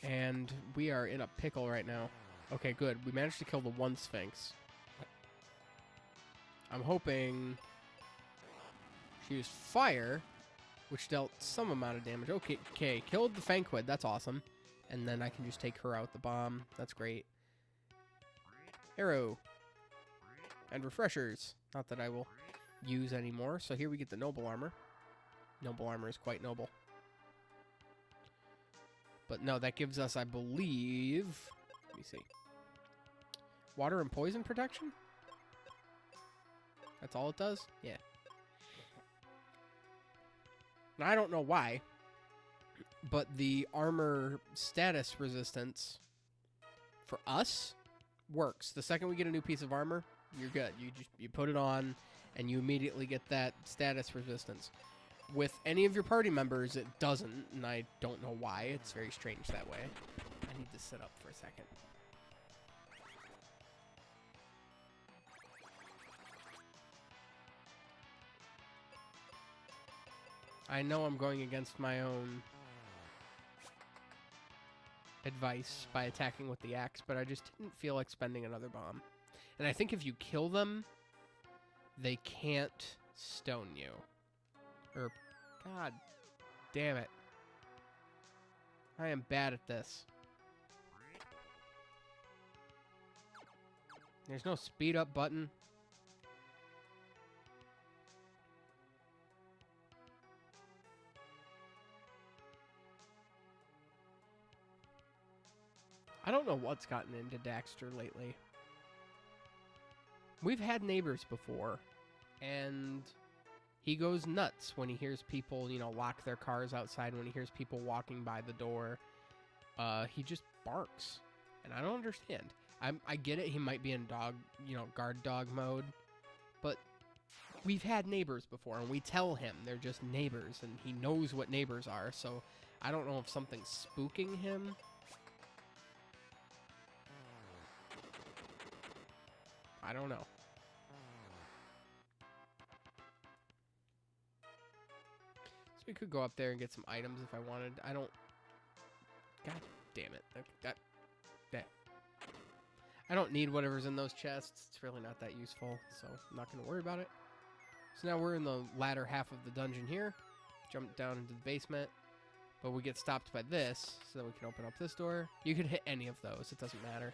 And we are in a pickle right now. Okay, good. We managed to kill the 1 Sphinx. I'm hoping she used fire, which dealt some amount of damage. Okay, killed the Fanquid. That's awesome. And then I can just take her out with the bomb. That's great. Arrow. And refreshers. Not that I will use anymore. So here we get the noble armor. Noble armor is quite noble. But no, that gives us, I believe... Let me see. Water and poison protection? That's all it does? Yeah. Now, I don't know why, but the armor status resistance for us works. The second we get a new piece of armor, you're good. You put it on, and you immediately get that status resistance. With any of your party members, it doesn't, and I don't know why. It's very strange that way. I need to sit up for a second. I know I'm going against my own advice by attacking with the axe, but I just didn't feel like spending another bomb. And I think if you kill them, they can't stone you. Or, God damn it. I am bad at this. There's no speed up button. I don't know what's gotten into Daxter lately. We've had neighbors before, and he goes nuts when he hears people, you know, lock their cars outside, when he hears people walking by the door. He just barks, and I don't understand. I get it, he might be in guard dog mode, but we've had neighbors before, and we tell him they're just neighbors, and he knows what neighbors are, so I don't know if something's spooking him. I don't know. So we could go up there and get some items if I wanted. I don't God damn it. That. I don't need whatever's in those chests. It's really not that useful, so I'm not going to worry about it. So now we're in the latter half of the dungeon here. Jump down into the basement. But we get stopped by this, so that we can open up this door. You could hit any of those. It doesn't matter.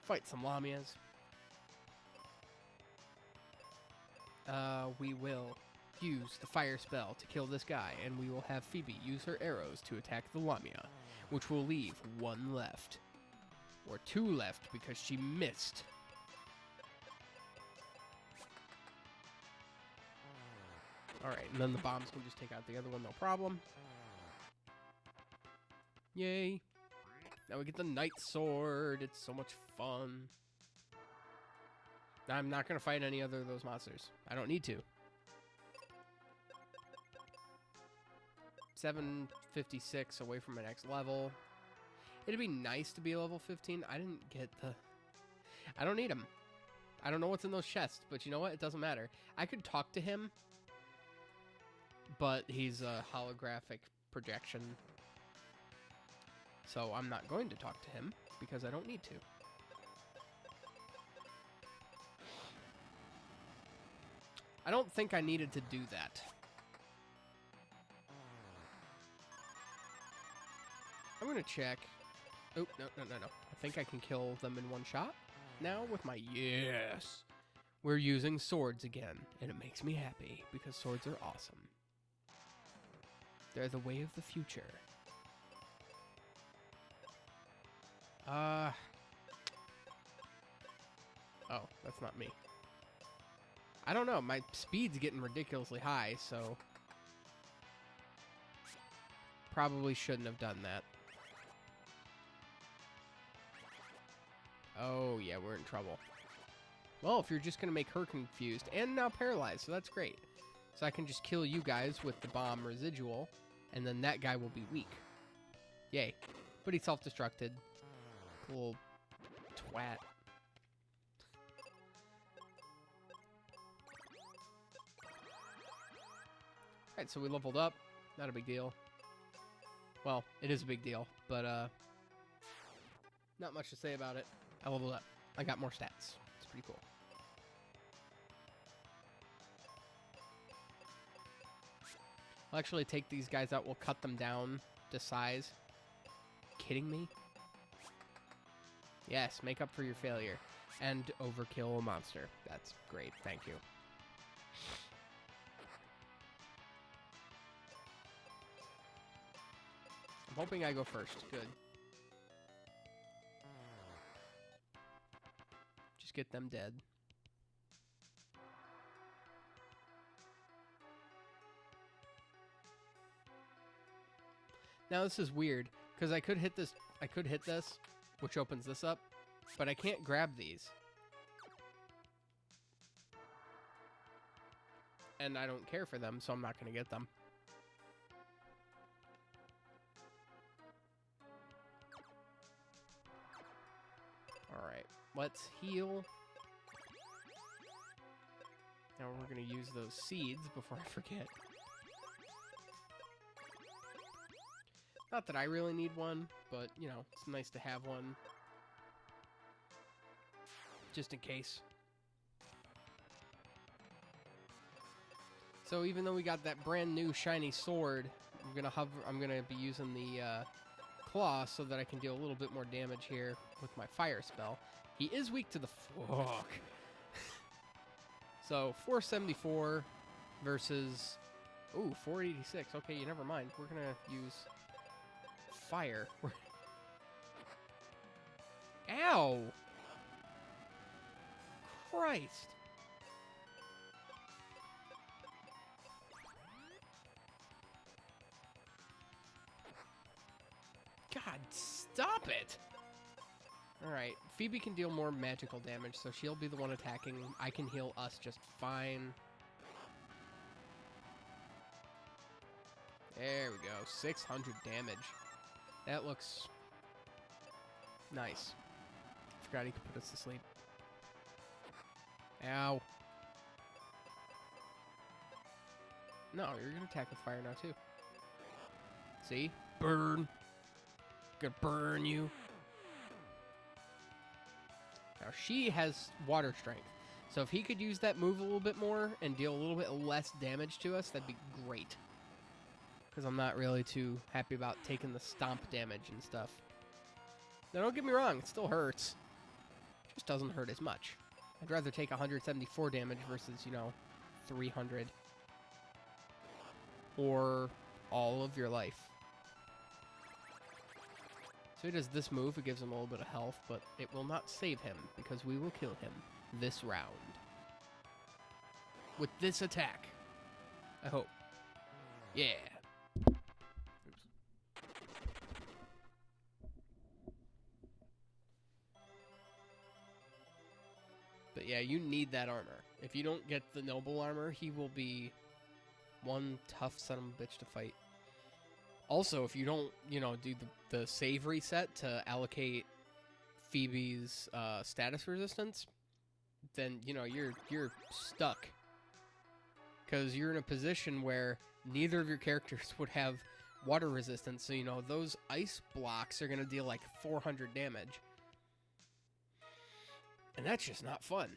Fight some Lamias. We will use the fire spell to kill this guy, and we will have Phoebe use her arrows to attack the Lamia, which will leave one left. Or two left, because she missed. Alright, and then the bombs can just take out the other one, no problem. Yay. Now we get the Knight Sword. It's so much fun. I'm not going to fight any other of those monsters. I don't need to. 756 away from my next level. It'd be nice to be level 15. I didn't get the... I don't need him. I don't know what's in those chests, but you know what? It doesn't matter. I could talk to him, but he's a holographic projection. So I'm not going to talk to him because I don't need to. I don't think I needed to do that. I'm going to check. Oh, no. I think I can kill them in one shot now with my... Yes! We're using swords again, and it makes me happy because swords are awesome. They're the way of the future. Oh, that's not me. I don't know. My speed's getting ridiculously high, so... Probably shouldn't have done that. Oh, yeah, we're in trouble. Well, if you're just going to make her confused and now paralyzed, so that's great. So I can just kill you guys with the bomb residual, and then that guy will be weak. Yay. But he self-destructed. Little twat. Alright, so we leveled up. Not a big deal. Well, it is a big deal, but not much to say about it. I leveled up. I got more stats. It's pretty cool. I'll actually take these guys out. We'll cut them down to size. Kidding me? Yes, make up for your failure. And overkill a monster. That's great. Thank you. I'm hoping I go first. Good. Just get them dead. Now this is weird, because I could hit this, which opens this up, but I can't grab these. And I don't care for them, so I'm not going to get them. Alright, let's heal. Now we're going to use those seeds before I forget. Not that I really need one, but, you know, it's nice to have one. Just in case. So even though we got that brand new shiny sword, I'm gonna be using the claw so that I can deal a little bit more damage here with my fire spell. He is weak to the fuck. So 474 versus 486. Okay, never mind. We're gonna use fire. Ow! Christ! God, stop it! Alright, Phoebe can deal more magical damage, so she'll be the one attacking. I can heal us just fine. There we go, 600 damage. That looks nice. Forgot he could put us to sleep. Ow. No, you're gonna attack with fire now too. See? burn. Gonna burn you. Now, she has water strength. So if he could use that move a little bit more and deal a little bit less damage to us, that'd be great. Because I'm not really too happy about taking the stomp damage and stuff. Now, don't get me wrong, it still hurts. It just doesn't hurt as much. I'd rather take 174 damage versus, 300. Or all of your life. So he does this move, it gives him a little bit of health, but it will not save him, because we will kill him this round. With this attack. I hope. Yeah. Oops. But yeah, you need that armor. If you don't get the noble armor, he will be one tough son of a bitch to fight. Also, if you don't, do the save reset to allocate Phoebe's status resistance, then, you're stuck. Because you're in a position where neither of your characters would have water resistance. So, those ice blocks are going to deal like 400 damage. And that's just not fun.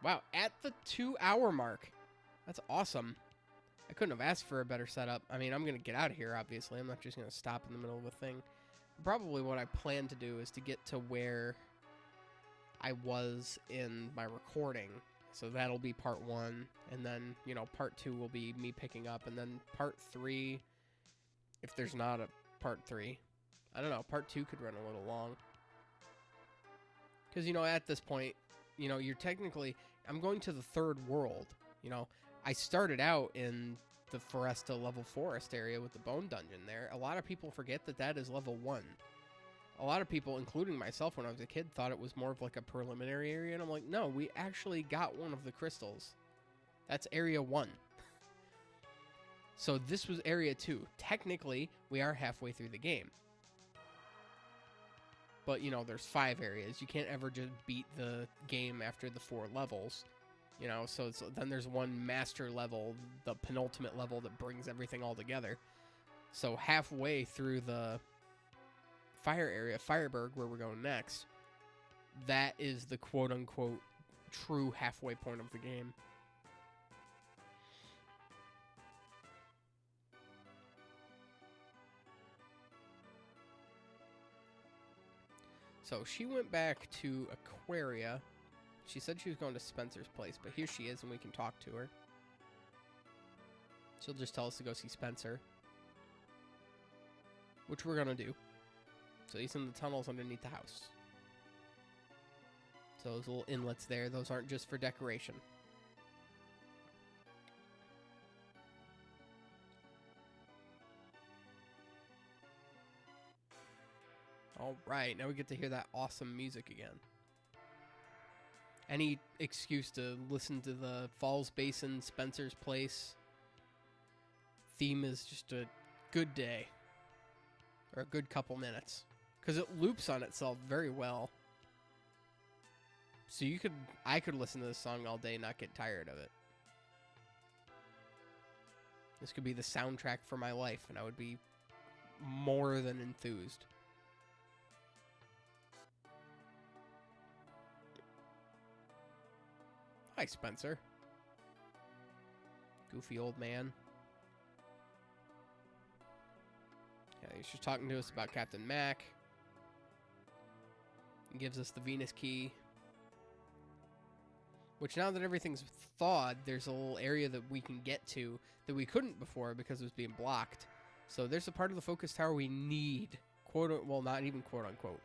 Wow, at the 2-hour mark. That's awesome. I couldn't have asked for a better setup. I mean, I'm going to get out of here, obviously. I'm not just going to stop in the middle of a thing. Probably what I plan to do is to get to where I was in my recording. So that'll be part 1. And then, part 2 will be me picking up. And then part 3, if there's not a part 3. I don't know. Part 2 could run a little long. Because, at this point, you're technically... I'm going to the 3rd world, I started out in the Foresta level forest area with the bone dungeon there. A lot of people forget that is level 1. A lot of people, including myself when I was a kid, thought it was more of like a preliminary area. And I'm like, no, we actually got one of the crystals. That's area 1. So this was area 2. Technically, we are halfway through the game. But, there's 5 areas. You can't ever just beat the game after the 4 levels. So then there's one master level, the penultimate level that brings everything all together. So halfway through the fire area, Fireburg, where we're going next, that is the quote-unquote true halfway point of the game. So she went back to Aquaria. She said she was going to Spencer's place, but here she is and we can talk to her. She'll just tell us to go see Spencer. Which we're going to do. So he's in the tunnels underneath the house. So those little inlets there, those aren't just for decoration. Alright, now we get to hear that awesome music again. Any excuse to listen to the Falls Basin, Spencer's Place theme is just a good day. Or a good couple minutes. Because it loops on itself very well. So I could listen to this song all day and not get tired of it. This could be the soundtrack for my life, and I would be more than enthused. Hi, Spencer. Goofy old man. Yeah, he's just talking to us about Captain Mac. He gives us the Venus key. Which, now that everything's thawed, there's a little area that we can get to that we couldn't before because it was being blocked. So there's a part of the Focus Tower we need, not even quote unquote,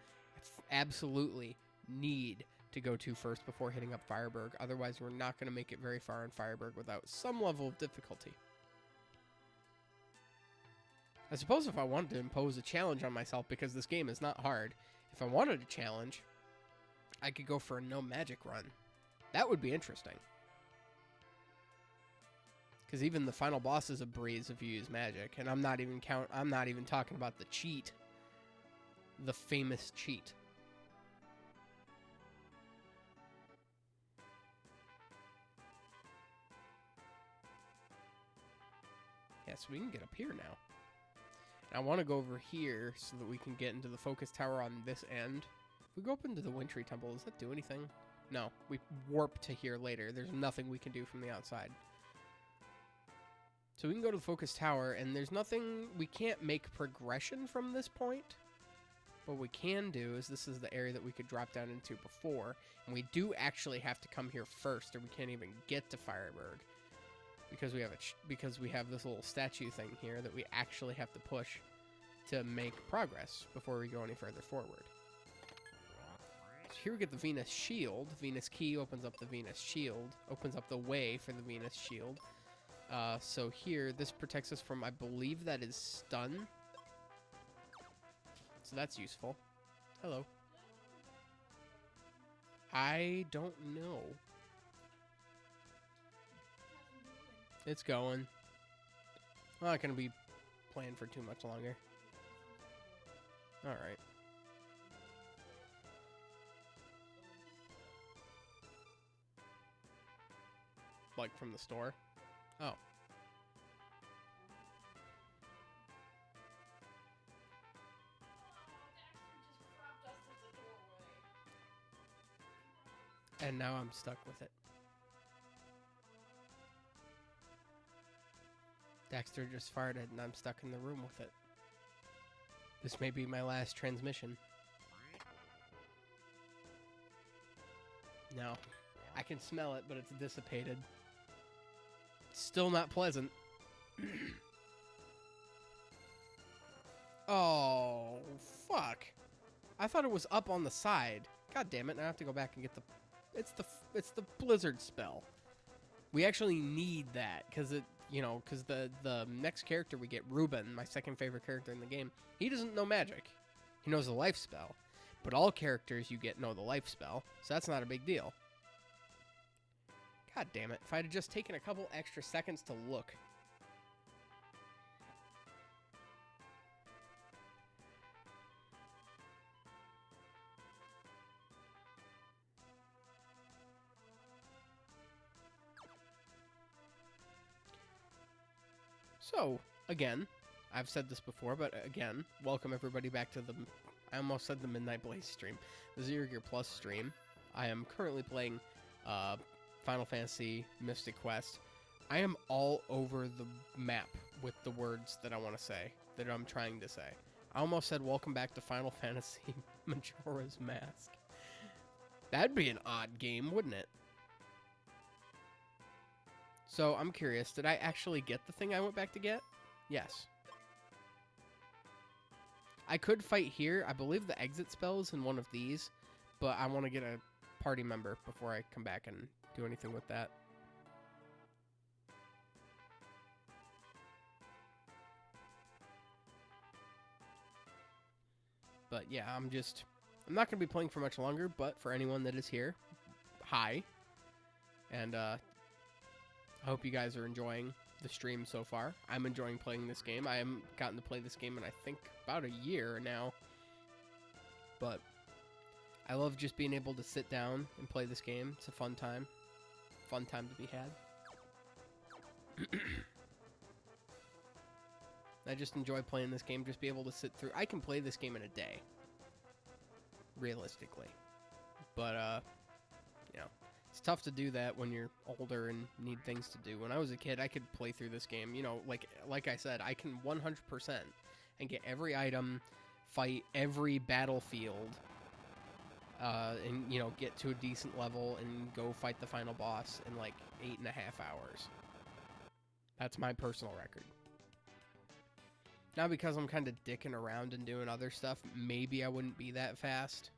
absolutely need to go to first before hitting up Fireburg. Otherwise, we're not going to make it very far in Fireburg without some level of difficulty. I suppose if I wanted to impose a challenge on myself, because this game is not hard, if I wanted a challenge, I could go for a no magic run. That would be interesting. Because even the final boss is a breeze if you use magic, and I'm not even talking about the cheat, the famous cheat. Yeah, so we can get up here now. I want to go over here so that we can get into the focus tower on this end. If we go up into the Wintry Temple, does that do anything? No, we warp to here later. There's nothing we can do from the outside. So we can go to the focus tower, and there's nothing... We can't make progression from this point. What we can do is this is the area that we could drop down into before, and we do actually have to come here first, or we can't even get to Fireburg. Because we have this little statue thing here that we actually have to push to make progress before we go any further forward. So here we get the Venus Shield. Venus Key opens up the Venus Shield, opens up the way for the Venus Shield. So here, this protects us from, I believe that is stun. So that's useful. Hello. I don't know. It's going. I'm not going to be playing for too much longer. Alright. Like from the store? Oh. And now I'm stuck with it. Daxter just farted and I'm stuck in the room with it. This may be my last transmission. No. I can smell it, but it's dissipated. Still not pleasant. Oh, fuck. I thought it was up on the side. God damn it, now I have to go back and get the... It's the blizzard spell. We actually need that, because it... You know, because the next character we get, Ruben, my second favorite character in the game, he doesn't know magic. He knows the life spell. But all characters you get know the life spell, so that's not a big deal. God damn it. If I had just taken a couple extra seconds to look. So, again, I've said this before, but again, welcome everybody back to the... I almost said the Midnight Blaze stream. The Zero Gear Plus stream. I am currently playing Final Fantasy Mystic Quest. I am all over the map with the words that I want to say, that I'm trying to say. I almost said welcome back to Final Fantasy Majora's Mask. That'd be an odd game, wouldn't it? So, I'm curious, did I actually get the thing I went back to get? Yes. I could fight here. I believe the exit spell is in one of these, but I want to get a party member before I come back and do anything with that. But yeah, I'm not going to be playing for much longer, but for anyone that is here, hi. And, I hope you guys are enjoying the stream so far. I'm enjoying playing this game. I haven't gotten to play this game in, I think, about a year now. But I love just being able to sit down and play this game. It's a fun time. Fun time to be had. I just enjoy playing this game. Just be able to sit through. I can play this game in a day. Realistically. But, you know. It's tough to do that when you're older and need things to do. When I was a kid, I could play through this game. You know, like I said, I can 100% and get every item, fight every battlefield, and, you know, get to a decent level and go fight the final boss in, like, 8.5 hours. That's my personal record. Now, because I'm kind of dicking around and doing other stuff, maybe I wouldn't be that fast.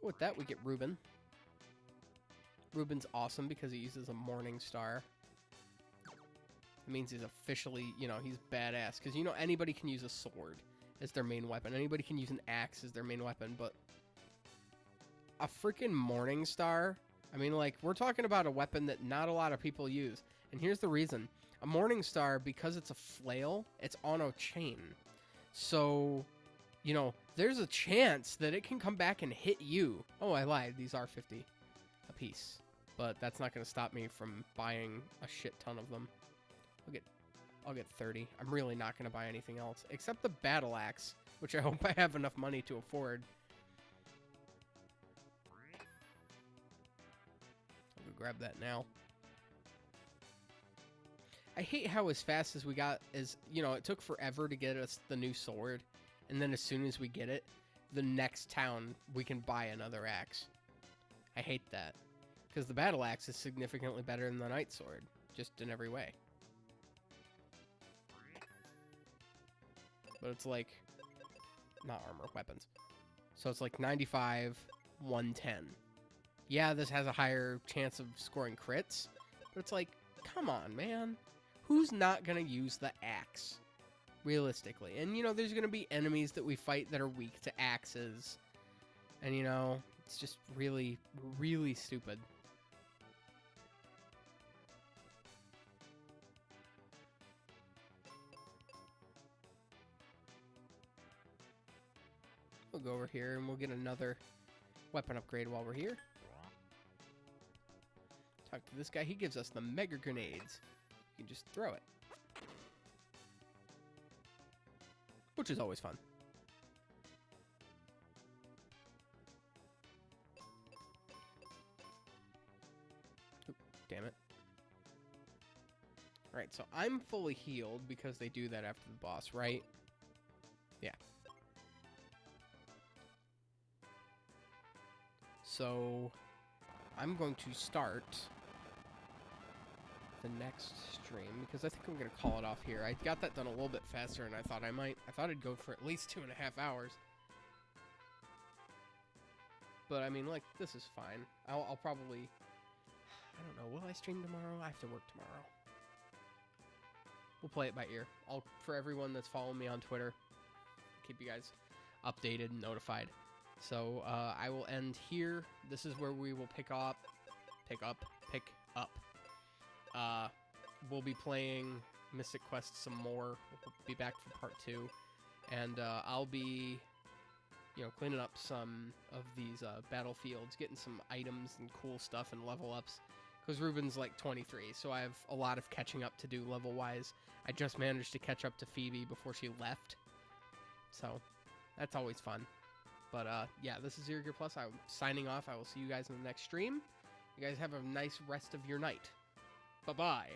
With that, we get Ruben. Ruben's awesome because he uses a Morning Star. It means he's officially, you know, he's badass. Because, you know, anybody can use a sword as their main weapon. Anybody can use an axe as their main weapon. But a freaking Morning Star, I mean, like, we're talking about a weapon that not a lot of people use. And here's the reason. A Morning Star, because it's a flail, it's on a chain. So... You know, there's a chance that it can come back and hit you. Oh, I lied. These are 50. a piece. But that's not going to stop me from buying a shit ton of them. I'll get 30. I'm really not going to buy anything else except the battle axe, which I hope I have enough money to afford. I'll go grab that now. I hate how as fast as we got, it took forever to get us the new sword, and then as soon as we get it, the next town we can buy another axe. I hate that, because the battle axe is significantly better than the knight sword, just in every way. But it's like, not armor, weapons. So it's like 95, 110. Yeah, this has a higher chance of scoring crits, but it's like, come on, man. Who's not going to use the axe, realistically? And, there's going to be enemies that we fight that are weak to axes. And, it's just really, really stupid. We'll go over here and we'll get another weapon upgrade while we're here. Talk to this guy. He gives us the mega grenades. You can just throw it. Which is always fun. Oop, damn it. Alright, so I'm fully healed because they do that after the boss, right? Yeah. So, I'm going to start the next stream because I think I'm going to call it off here. I got that done a little bit faster than I thought I might. I thought I'd go for at least 2.5 hours. But, I mean, like, this is fine. I'll probably... I don't know. Will I stream tomorrow? I have to work tomorrow. We'll play it by ear. For everyone that's following me on Twitter, keep you guys updated and notified. So, I will end here. This is where we will pick up. We'll be playing Mystic Quest some more. We'll be back for part 2. And, I'll be, cleaning up some of these, battlefields, getting some items and cool stuff and level ups. Because Ruben's like 23, so I have a lot of catching up to do level-wise. I just managed to catch up to Phoebe before she left. So, that's always fun. But, yeah, this is Zero Gear Plus. I'm signing off. I will see you guys in the next stream. You guys have a nice rest of your night. Bye-bye.